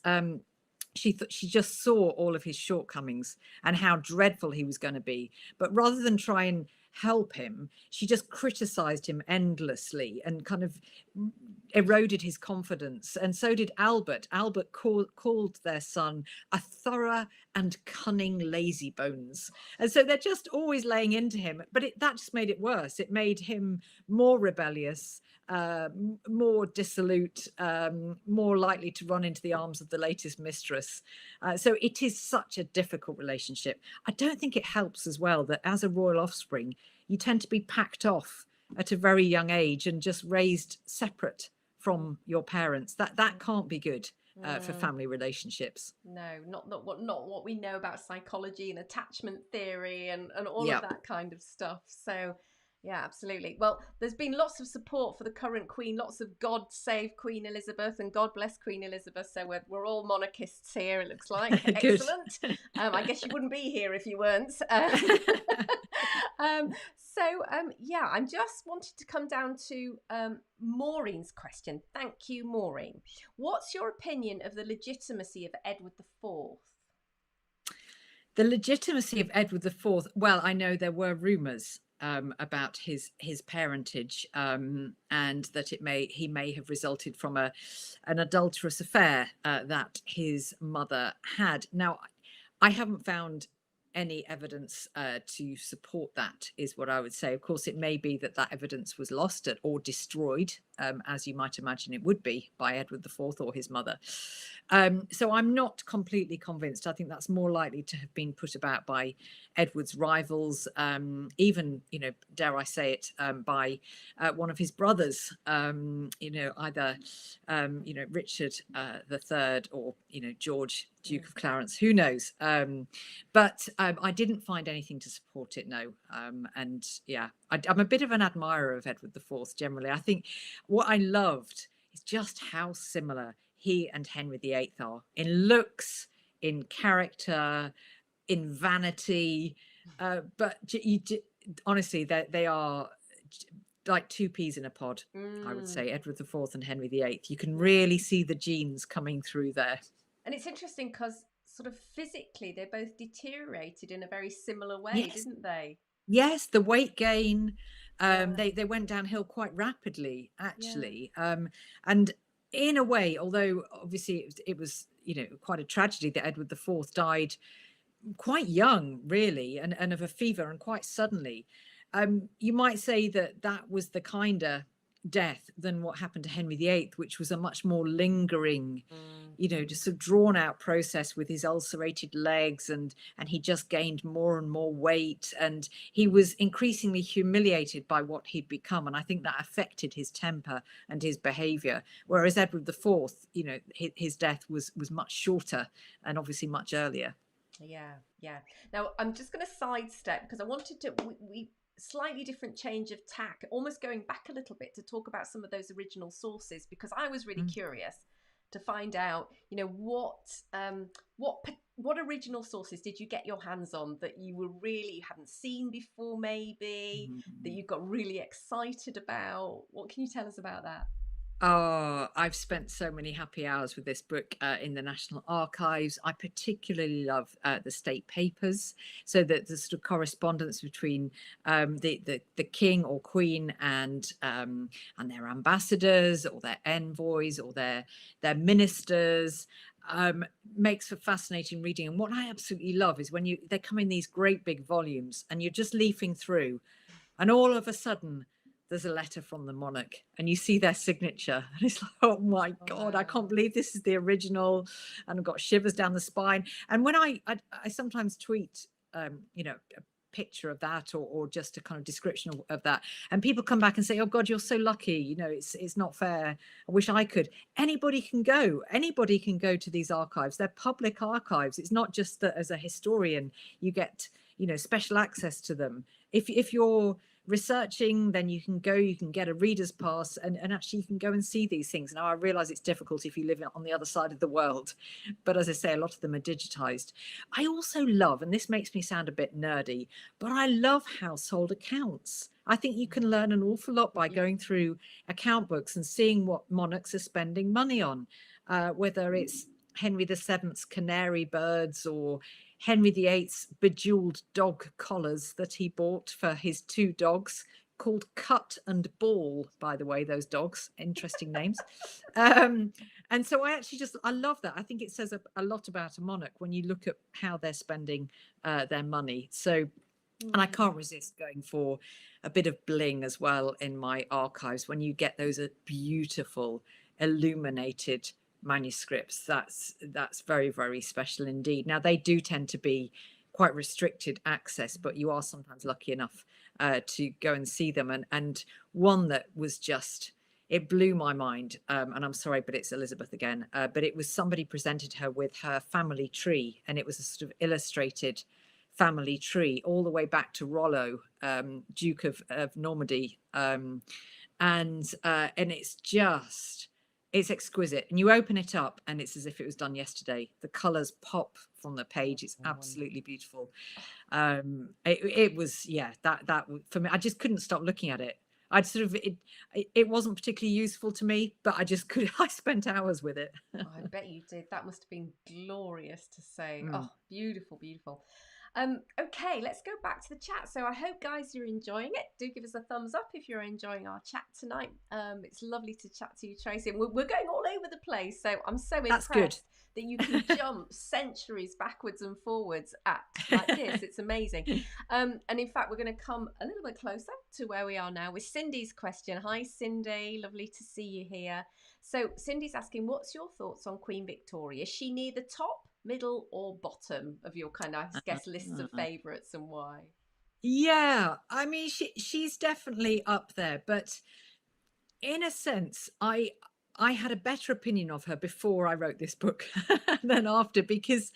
[SPEAKER 2] she just saw all of his shortcomings and how dreadful he was going to be. But rather than try and help him, she just criticized him endlessly and kind of eroded his confidence. And so did Albert. Albert called their son a thorough and cunning lazybones. And so they're just always laying into him. But that just made it worse. It made him more rebellious, more dissolute, more likely to run into the arms of the latest mistress. So it is such a difficult relationship. I don't think it helps as well that as a royal offspring, you tend to be packed off at a very young age and just raised separate from your parents. That can't be good for family relationships.
[SPEAKER 1] No, not what we know about psychology and attachment theory and all of that kind of stuff. So yeah, absolutely. Well, there's been lots of support for the current Queen, lots of God save Queen Elizabeth and God bless Queen Elizabeth. So we're all monarchists here, it looks like. Excellent. I guess you wouldn't be here if you weren't. Yeah, I just wanted to come down to Maureen's question. Thank you, Maureen. What's your opinion of the legitimacy of Edward IV?
[SPEAKER 2] The legitimacy of Edward IV. Well, I know there were rumours about his parentage, and that he may have resulted from an adulterous affair that his mother had. Now, I haven't found any evidence to support that, is what I would say. Of course, it may be that evidence was lost or destroyed as you might imagine it would be by Edward IV or his mother. So I'm not completely convinced. I think that's more likely to have been put about by Edward's rivals, even, dare I say it, by one of his brothers, either, Richard III or, George, Duke of Clarence, who knows? But I didn't find anything to support it, no. And yeah, I'm a bit of an admirer of Edward IV generally. I think what I loved is just how similar he and Henry VIII are in looks, in character, in vanity. But honestly, they are like two peas in a pod, I would say, Edward IV and Henry VIII. You can really see the genes coming through there.
[SPEAKER 1] And it's interesting because sort of physically they both deteriorated in a very similar way,
[SPEAKER 2] Yes.
[SPEAKER 1] didn't they?
[SPEAKER 2] Yes, the weight gain. They went downhill quite rapidly, actually. And in a way, although obviously it was quite a tragedy that Edward IV died quite young, really, and of a fever, and quite suddenly. You might say that was the kinder death than what happened to Henry VIII, which was a much more lingering, just sort of drawn out process with his ulcerated legs, and he just gained more and more weight, and he was increasingly humiliated by what he'd become, and I think that affected his temper and his behavior. Whereas Edward IV, his death was much shorter and obviously much earlier.
[SPEAKER 1] Yeah. Now I'm just going to sidestep because I wanted to we slightly different change of tack, almost going back a little bit to talk about some of those original sources, because I was really curious to find out, what original sources did you get your hands on that you were really hadn't seen before, maybe that you got really excited about? What can you tell us about that?
[SPEAKER 2] Oh, I've spent so many happy hours with this book in the National Archives. I particularly love the state papers, so that the sort of correspondence between the king or queen and their ambassadors or their envoys or their ministers. Makes for fascinating reading. And what I absolutely love is when they come in these great big volumes and you're just leafing through, and all of a sudden there's a letter from the monarch and you see their signature, and it's like, oh my God, I can't believe this is the original, and I've got shivers down the spine. And when I sometimes tweet a picture of that, or just a kind of description of that, and people come back and say, oh God, you're so lucky, it's not fair, I wish I could. Anybody can go to these archives. They're public archives. It's not just that as a historian you get special access to them. If you're researching, then you can get a reader's pass, and actually you can go and see these things. Now I realize it's difficult if you live on the other side of the world, but as I say, a lot of them are digitized. I also love, and this makes me sound a bit nerdy, but I love household accounts. I think you can learn an awful lot by going through account books and seeing what monarchs are spending money on, whether it's Henry VII's canary birds or Henry VIII's bejeweled dog collars that he bought for his two dogs, called Cut and Ball, by the way, those dogs, interesting names. And so I love that. I think it says a lot about a monarch when you look at how they're spending their money. So, and I can't resist going for a bit of bling as well in my archives when you get those beautiful illuminated manuscripts. That's very, very special indeed. Now they do tend to be quite restricted access, but you are sometimes lucky enough to go and see them. And one that was just, it blew my mind, and I'm sorry, but it's Elizabeth again, but it was somebody presented her with her family tree, and it was a sort of illustrated family tree all the way back to Rollo, Duke of Normandy, and it's exquisite. And you open it up and it's as if it was done yesterday. The colors pop from the page. It's absolutely beautiful. It was, that for me, I just couldn't stop looking at it. I'd sort of, it wasn't particularly useful to me, but I spent hours with it.
[SPEAKER 1] I bet you did. That must have been glorious to say. Oh, beautiful. Okay, let's go back to the chat. So I hope, guys, you're enjoying it. Do give us a thumbs up if you're enjoying our chat tonight. It's lovely to chat to you, Tracy. And we're going all over the place. So I'm so
[SPEAKER 2] That's good.
[SPEAKER 1] impressed that you can jump centuries backwards and forwards at like this. It's amazing. And in fact, we're going to come a little bit closer to where we are now with Cindy's question. Hi, Cindy. Lovely to see you here. So Cindy's asking, what's your thoughts on Queen Victoria? Is she near the top, middle, or bottom of your kind of, I guess, lists of favourites, and why?
[SPEAKER 2] Yeah, I mean, she's definitely up there, but in a sense, I had a better opinion of her before I wrote this book than after, because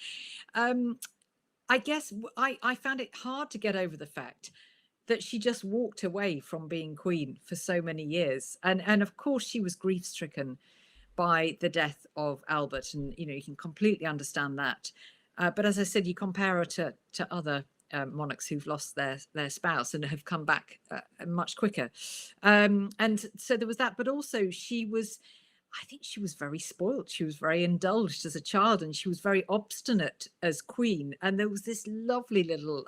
[SPEAKER 2] I guess I found it hard to get over the fact that she just walked away from being queen for so many years, and of course she was grief stricken by the death of Albert, and you can completely understand that. But as I said, you compare her to other monarchs who've lost their spouse and have come back much quicker, and so there was that. But also, I think she was very spoilt. She was very indulged as a child, and she was very obstinate as queen. And there was this lovely little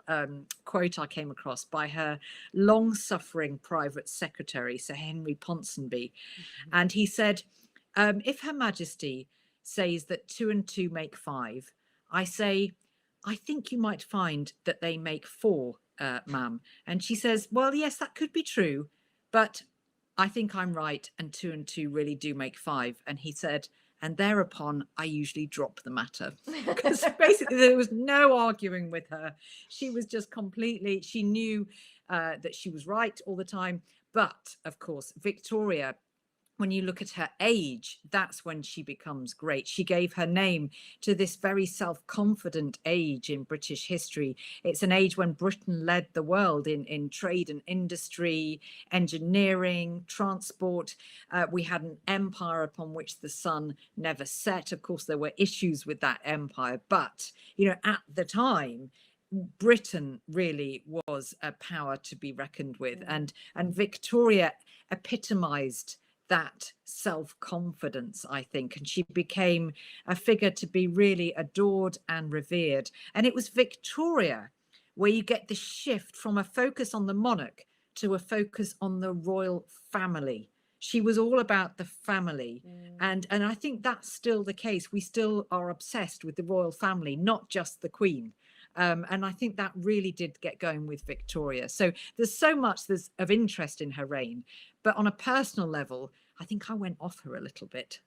[SPEAKER 2] quote I came across by her long-suffering private secretary, Sir Henry Ponsonby, and he said, if Her Majesty says that 2 and 2 make 5, I say, I think you might find that they make 4, ma'am. And she says, well, yes, that could be true, but I think I'm right, and 2 and 2 really do make 5. And he said, and thereupon I usually drop the matter. Because basically there was no arguing with her. She was just completely, she knew that she was right all the time. But of course, Victoria, when you look at her age, that's when she becomes great. She gave her name to this very self-confident age in British history. It's an age when Britain led the world in trade and industry, engineering, transport. We had an empire upon which the sun never set. Of course, there were issues with that empire, but at the time, Britain really was a power to be reckoned with, and Victoria epitomized that self-confidence, I think, and she became a figure to be really adored and revered. And it was Victoria where you get the shift from a focus on the monarch to a focus on the royal family. She was all about the family, and I think that's still the case. We still are obsessed with the royal family, not just the Queen. And I think that really did get going with Victoria. So there's so much of interest in her reign, but on a personal level, I think I went off her a little bit.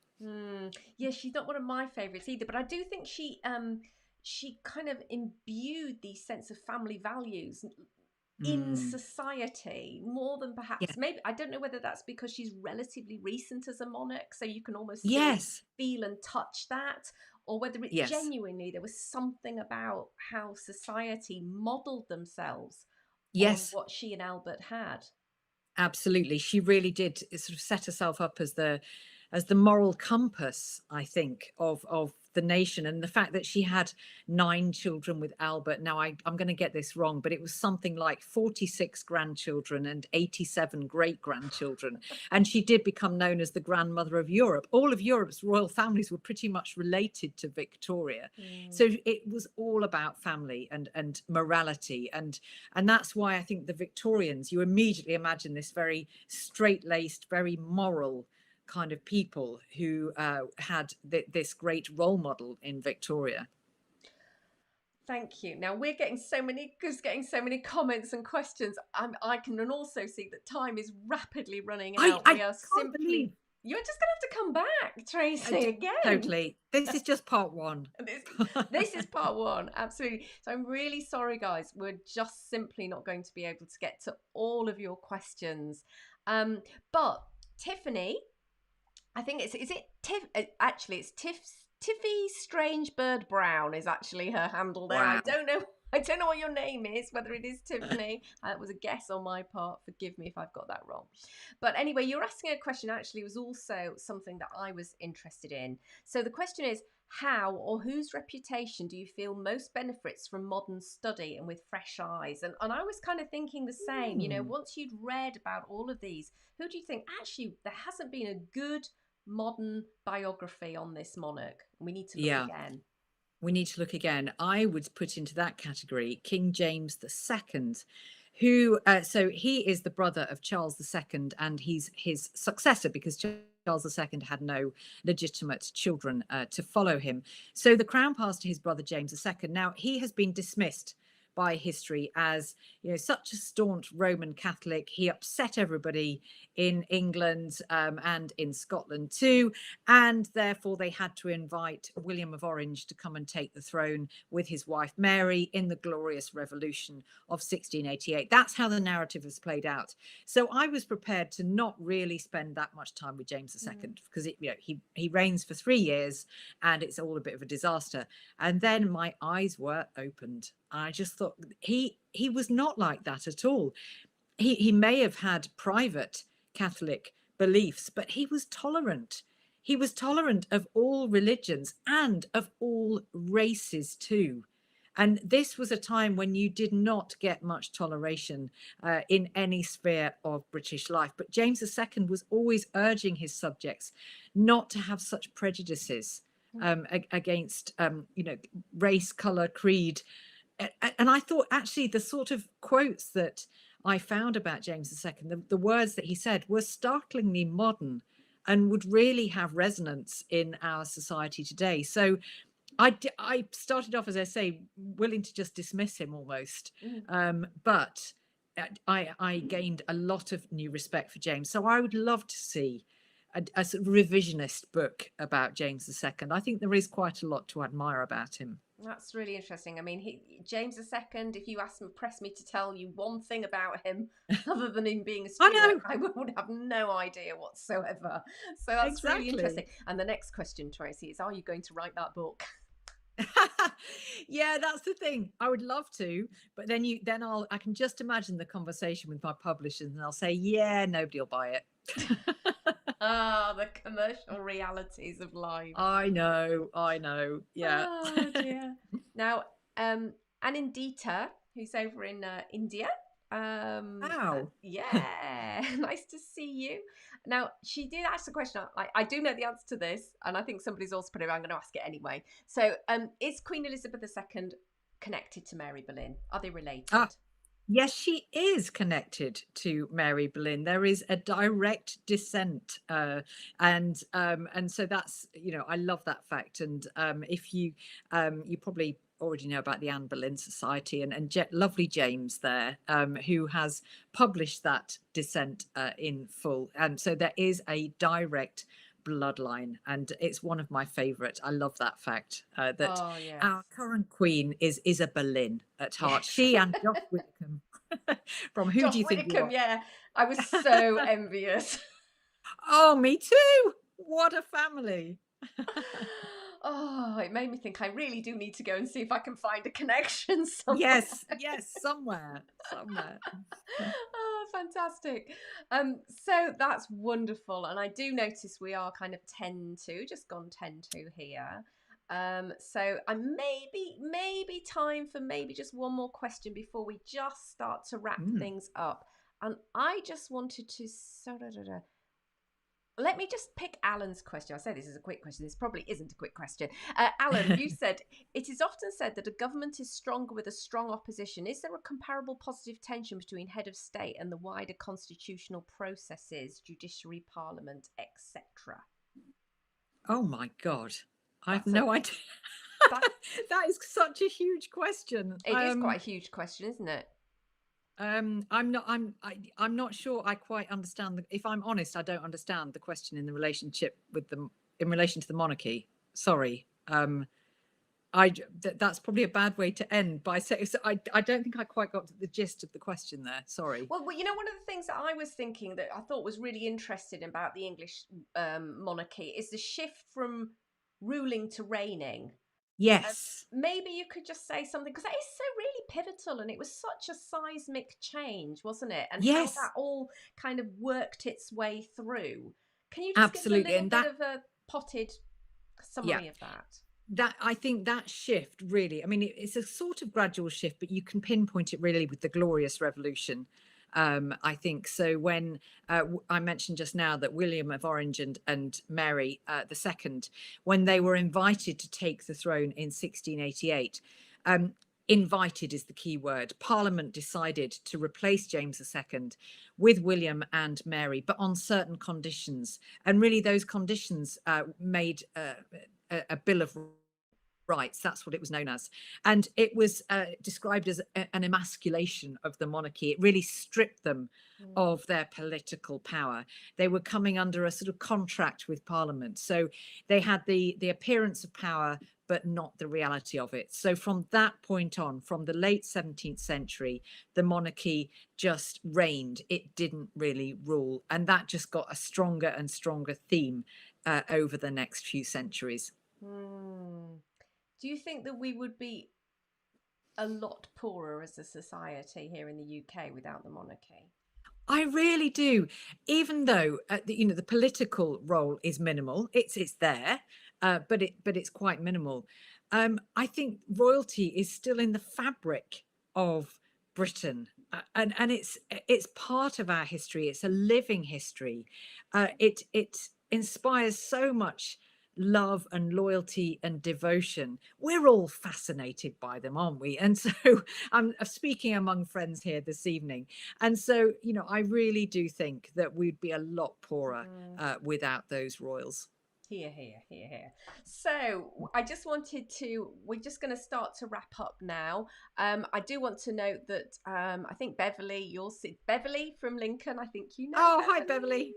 [SPEAKER 1] Yeah, she's not one of my favourites either, but I do think she kind of imbued these sense of family values in society more than perhaps, maybe, I don't know whether that's because she's relatively recent as a monarch, so you can almost still feel and touch that, or whether it's genuinely there was something about how society modelled themselves on what she and Albert had.
[SPEAKER 2] Absolutely. She really did sort of set herself up as the moral compass, I think, of the nation. And the fact that she had 9 children with Albert. Now, I'm going to get this wrong, but it was something like 46 grandchildren and 87 great-grandchildren. And she did become known as the grandmother of Europe. All of Europe's royal families were pretty much related to Victoria. So it was all about family and morality. And that's why I think the Victorians, you immediately imagine this very straight-laced, very moral kind of people who had this great role model in Victoria.
[SPEAKER 1] Thank you. Now we're getting so many comments and questions. I can also see that time is rapidly running out.
[SPEAKER 2] We are simply.
[SPEAKER 1] You're just going to have to come back, Tracy, again.
[SPEAKER 2] Totally. This is just part 1.
[SPEAKER 1] This is part 1. Absolutely. So I'm really sorry, guys. We're just simply not going to be able to get to all of your questions. But Tiffany, I think is it Tiff? Actually, it's Tiffy Strange Bird Brown is actually her handle there. Wow. I don't know what your name is, whether it is Tiffany. That was a guess on my part. Forgive me if I've got that wrong. But anyway, you're asking a question actually was also something that I was interested in. So the question is, how or whose reputation do you feel most benefits from modern study and with fresh eyes? And I was kind of thinking the same, once you'd read about all of these, who do you think actually there hasn't been a good modern biography on this monarch? We need to look again.
[SPEAKER 2] we need to look again. I would put into that category King James II, who, so he is the brother of Charles II, and he's his successor because Charles II had no legitimate children to follow him. So the crown passed to his brother James II. Now, he has been dismissed by history as, such a staunch Roman Catholic. He upset everybody in England and in Scotland too, and therefore they had to invite William of Orange to come and take the throne with his wife Mary in the Glorious Revolution of 1688. That's how the narrative has played out. So I was prepared to not really spend that much time with James II because he reigns for 3 years and it's all a bit of a disaster. And then my eyes were opened. I just thought he was not like that at all. He may have had private Catholic beliefs, but he was tolerant. He was tolerant of all religions and of all races too. And this was a time when you did not get much toleration in any sphere of British life. But James II was always urging his subjects not to have such prejudices against, race, colour, creed. And I thought actually the sort of quotes that I found about James II, the words that he said were startlingly modern and would really have resonance in our society today. So I started off, as I say, willing to just dismiss him almost. But I gained a lot of new respect for James. So I would love to see a sort of revisionist book about James II. I think there is quite a lot to admire about him.
[SPEAKER 1] That's really interesting. I mean, James II, if you press me to tell you one thing about him, other than him being a Stuart, I would have no idea whatsoever. So that's really interesting. And the next question, Tracy, is: are you going to write that book?
[SPEAKER 2] Yeah, that's the thing. I would love to, but then I can just imagine the conversation with my publishers, and I'll say, yeah, nobody will buy it.
[SPEAKER 1] The commercial realities of life.
[SPEAKER 2] I know. Yeah.
[SPEAKER 1] Oh dear. Now, Anindita, who's over in India.
[SPEAKER 2] Wow.
[SPEAKER 1] Yeah, nice to see you. Now, she did ask the question. I do know the answer to this, and I think somebody's also put it. I'm going to ask it anyway. So, is Queen Elizabeth II connected to Mary Boleyn? Are they related?
[SPEAKER 2] Yes, she is connected to Mary Boleyn. There is a direct descent, and so that's, I love that fact. And if you probably already know about the Anne Boleyn Society and lovely James there, who has published that descent in full. So there is a direct bloodline, and it's one of my favorite. I love that fact that our current queen is a Boleyn at heart. She and Josh Widdicombe from Who Do You Think You Are?
[SPEAKER 1] Yeah, I was so envious.
[SPEAKER 2] Oh, me too. What a family.
[SPEAKER 1] Oh, it made me think I really do need to go and see if I can find a connection somewhere.
[SPEAKER 2] Yes, somewhere.
[SPEAKER 1] Oh, fantastic. So that's wonderful. And I do notice we are kind of 10-2, just gone 10-2 here. So I maybe time for maybe just one more question before we just start to wrap things up. And I just wanted to let me just pick Alan's question. I say this is a quick question. This probably isn't a quick question. Alan, you said, it is often said that a government is stronger with a strong opposition. Is there a comparable positive tension between head of state and the wider constitutional processes, judiciary, parliament, etc.?
[SPEAKER 2] Oh my God. I have no idea. That is such a huge question.
[SPEAKER 1] It is quite a huge question, isn't it?
[SPEAKER 2] I'm not sure I quite understand. If I'm honest, I don't understand the question in relation to the monarchy. Sorry. That's probably a bad way to end by saying. So I don't think I quite got the gist of the question there. Sorry.
[SPEAKER 1] Well, one of the things that I was thinking that I thought was really interesting about the English monarchy is the shift from ruling to reigning.
[SPEAKER 2] Yes.
[SPEAKER 1] Maybe you could just say something, because that is so really pivotal, and it was such a seismic change, wasn't it? And how that all kind of worked its way through. Can you just give a little bit of a potted summary of that?
[SPEAKER 2] I think that shift really, I mean, it's a sort of gradual shift, but you can pinpoint it really with the Glorious Revolution. I think so. When I mentioned just now that William of Orange and Mary the Second, when they were invited to take the throne in 1688, invited is the key word. Parliament decided to replace James II with William and Mary, but on certain conditions. And really, those conditions made a Bill of Rights. That's what it was known as. And it was described as an emasculation of the monarchy. It really stripped them of their political power. They were coming under a sort of contract with Parliament. So they had the appearance of power, but not the reality of it. So from that point on, from the late 17th century, the monarchy just reigned. It didn't really rule. And that just got a stronger and stronger theme over the next few centuries.
[SPEAKER 1] Do you think that we would be a lot poorer as a society here in the UK without the monarchy?
[SPEAKER 2] I really do, even though the political role is minimal. It's there, but it's quite minimal. I think royalty is still in the fabric of Britain, and it's part of our history. It's a living history. It inspires so much love and loyalty and devotion. We're all fascinated by them, aren't we? And so I'm speaking among friends here this evening. And so, I really do think that we'd be a lot poorer without those royals.
[SPEAKER 1] Here. So I just wanted to, we're just going to start to wrap up now. I do want to note that I think Beverly, Beverly from Lincoln, I think you know.
[SPEAKER 2] Oh, hi, Beverly.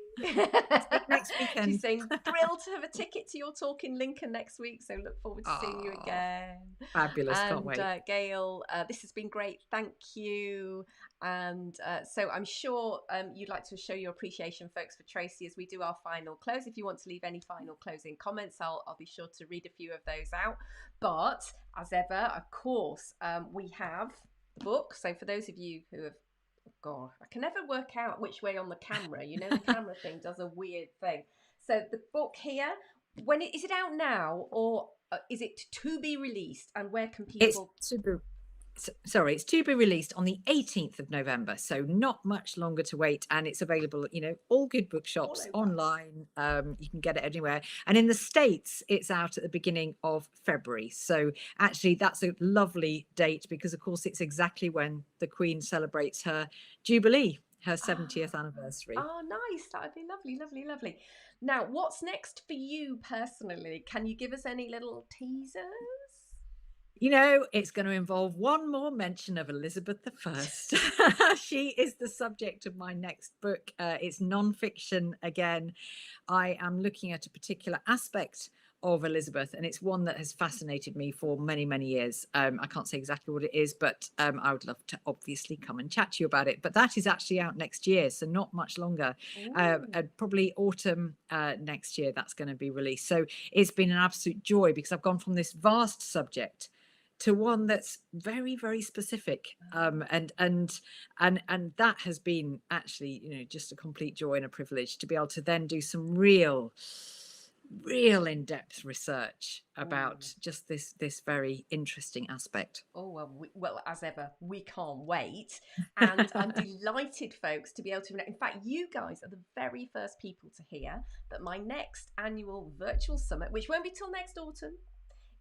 [SPEAKER 2] Next weekend.
[SPEAKER 1] She's saying thrilled to have a ticket to your talk in Lincoln next week. So look forward to seeing you again.
[SPEAKER 2] Fabulous. Can't wait.
[SPEAKER 1] Gail, this has been great. Thank you. And so I'm sure you'd like to show your appreciation, folks, for Tracy as we do our final close. If you want to leave any final closing comments, I'll be sure to read a few of those out. But as ever, of course, we have the book. So for those of you who have, God, I can never work out which way on the camera. The camera thing does a weird thing. So the book here, is it out now, or is it to be released? And where can people?
[SPEAKER 2] It's to be released on the 18th of November, so not much longer to wait, and it's available, all good bookshops, online. You can get it anywhere, and in the States it's out at the beginning of February. So actually that's a lovely date, because of course it's exactly when the Queen celebrates her Jubilee, her 70th anniversary.
[SPEAKER 1] Oh, nice. That would be lovely. Now, what's next for you personally? Can you give us any little teasers?
[SPEAKER 2] It's going to involve one more mention of Elizabeth I. She is the subject of my next book. It's non-fiction again. I am looking at a particular aspect of Elizabeth, and it's one that has fascinated me for many, many years. I can't say exactly what it is, but I would love to obviously come and chat to you about it. But that is actually out next year, so not much longer. Probably autumn next year that's going to be released. So it's been an absolute joy, because I've gone from this vast subject to one that's very, very specific, and that has been actually, just a complete joy and a privilege to be able to then do some real in-depth research about just this very interesting aspect.
[SPEAKER 1] Well, as ever, we can't wait, and I'm delighted, folks, to be able to. In fact, you guys are the very first people to hear that my next annual virtual summit, which won't be till next autumn,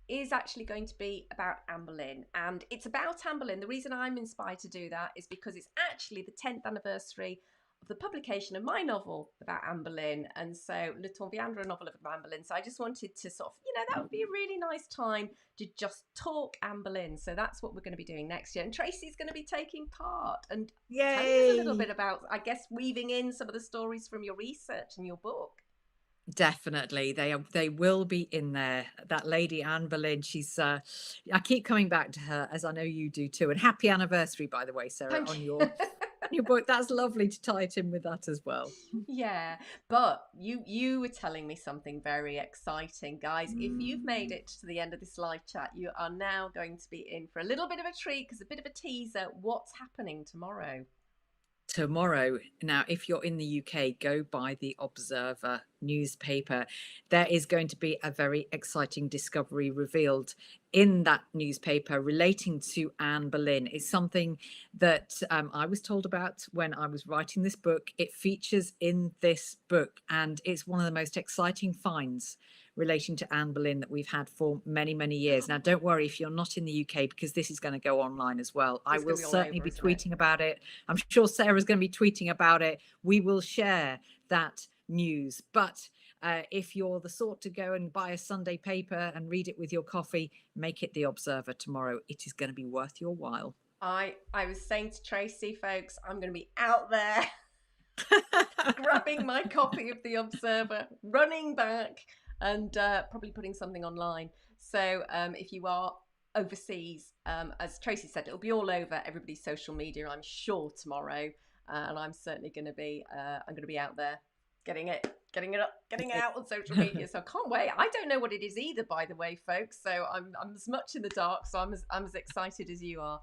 [SPEAKER 1] is actually going to be about Anne Boleyn. And it's about Anne Boleyn. The reason I'm inspired to do that is because it's actually the 10th anniversary of the publication of my novel about Anne Boleyn. And so Le Temps Viendra, a novel about Anne Boleyn. So I just wanted to sort of, that would be a really nice time to just talk Anne Boleyn. So that's what we're going to be doing next year. And Tracy's going to be taking part. And tell us a little bit about, I guess, weaving in some of the stories from your research and your book.
[SPEAKER 2] Definitely, they will be in there. That lady Anne Boleyn, she's I keep coming back to her, as I know you do too. And happy anniversary, by the way, Sarah, on your book. That's lovely to tie it in with that as well.
[SPEAKER 1] Yeah, but you were telling me something very exciting, guys. If you've made it to the end of this live chat, you are now going to be in for a little bit of a treat, because a bit of a teaser. What's happening tomorrow?
[SPEAKER 2] tomorrow. Now, if you're in the UK, go buy the Observer newspaper. There is going to be a very exciting discovery revealed in that newspaper relating to Anne Boleyn. It's something that I was told about when I was writing this book. It features in this book, and it's one of the most exciting finds relating to Anne Boleyn that we've had for many, many years. Now, don't worry if you're not in the UK, because this is going to go online as well. I will certainly be tweeting about it. I'm sure Sarah's going to be tweeting about it. We will share that news. But if you're the sort to go and buy a Sunday paper and read it with your coffee, make it the Observer tomorrow. It is going to be worth your while.
[SPEAKER 1] I was saying to Tracy, folks, I'm going to be out there grabbing my copy of the Observer, running back, and probably putting something online. So if you are overseas, as Tracy said, it'll be all over everybody's social media, I'm sure, tomorrow. And I'm certainly going to be out there getting it out on social media. So I can't wait. I don't know what it is either, by the way, folks. So I'm as much in the dark. So I'm as excited as you are.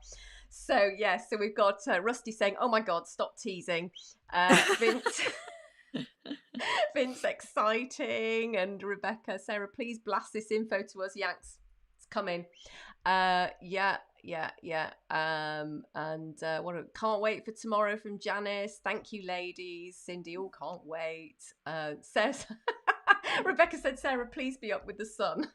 [SPEAKER 1] So yes, so we've got Rusty saying, "Oh my God, stop teasing." Vince exciting, and Rebecca, Sarah, please blast this info to us. Yanks, it's coming. Yeah. And can't wait for tomorrow from Janice. Thank you, ladies. Cindy, oh, can't wait. Sarah, Rebecca said, Sarah, please be up with the sun.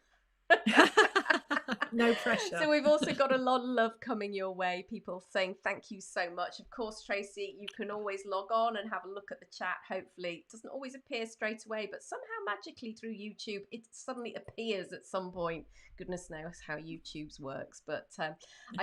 [SPEAKER 2] No pressure.
[SPEAKER 1] So we've also got a lot of love coming your way. People saying thank you so much. Of course, Tracy, you can always log on and have a look at the chat. Hopefully, it doesn't always appear straight away, but somehow magically through YouTube, it suddenly appears at some point. Goodness knows how YouTube's works. But I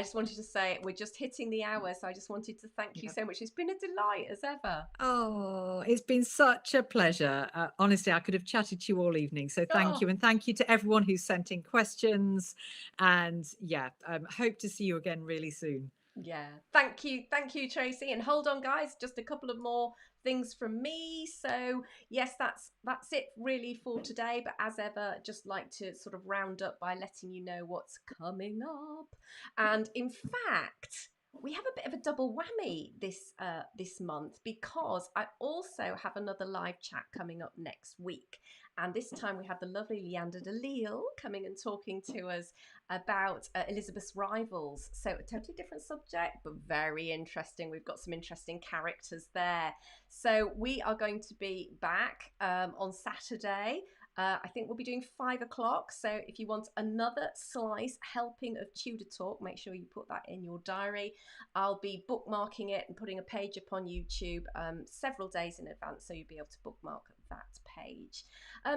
[SPEAKER 1] just wanted to say we're just hitting the hour, so I just wanted to thank you so much. It's been a delight as ever.
[SPEAKER 2] Oh, it's been such a pleasure. Honestly, I could have chatted to you all evening. So thank you. And thank you to everyone who's sent in questions. And yeah, hope to see you again really soon.
[SPEAKER 1] Yeah, thank you, Tracy. And hold on, guys, just a couple of more things from me. So yes, that's it really for today. But as ever, just like to sort of round up by letting you know what's coming up. And in fact, we have a bit of a double whammy this month, because I also have another live chat coming up next week. And this time we have the lovely Leander DeLille coming and talking to us about Elizabeth's rivals. So a totally different subject, but very interesting. We've got some interesting characters there. So we are going to be back on Saturday. I think we'll be doing 5 o'clock. So if you want another slice helping of Tudor Talk, make sure you put that in your diary. I'll be bookmarking it and putting a page up on YouTube several days in advance, so you'll be able to bookmark that page.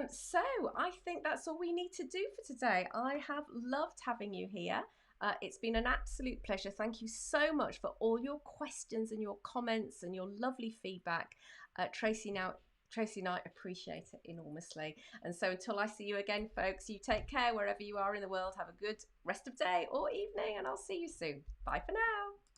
[SPEAKER 1] So I think that's all we need to do for today. I have loved having you here. It's been an absolute pleasure. Thank you so much for all your questions and your comments and your lovely feedback. Tracy and I appreciate it enormously. And so until I see you again, folks, you take care wherever you are in the world. Have a good rest of day or evening, and I'll see you soon. Bye for now.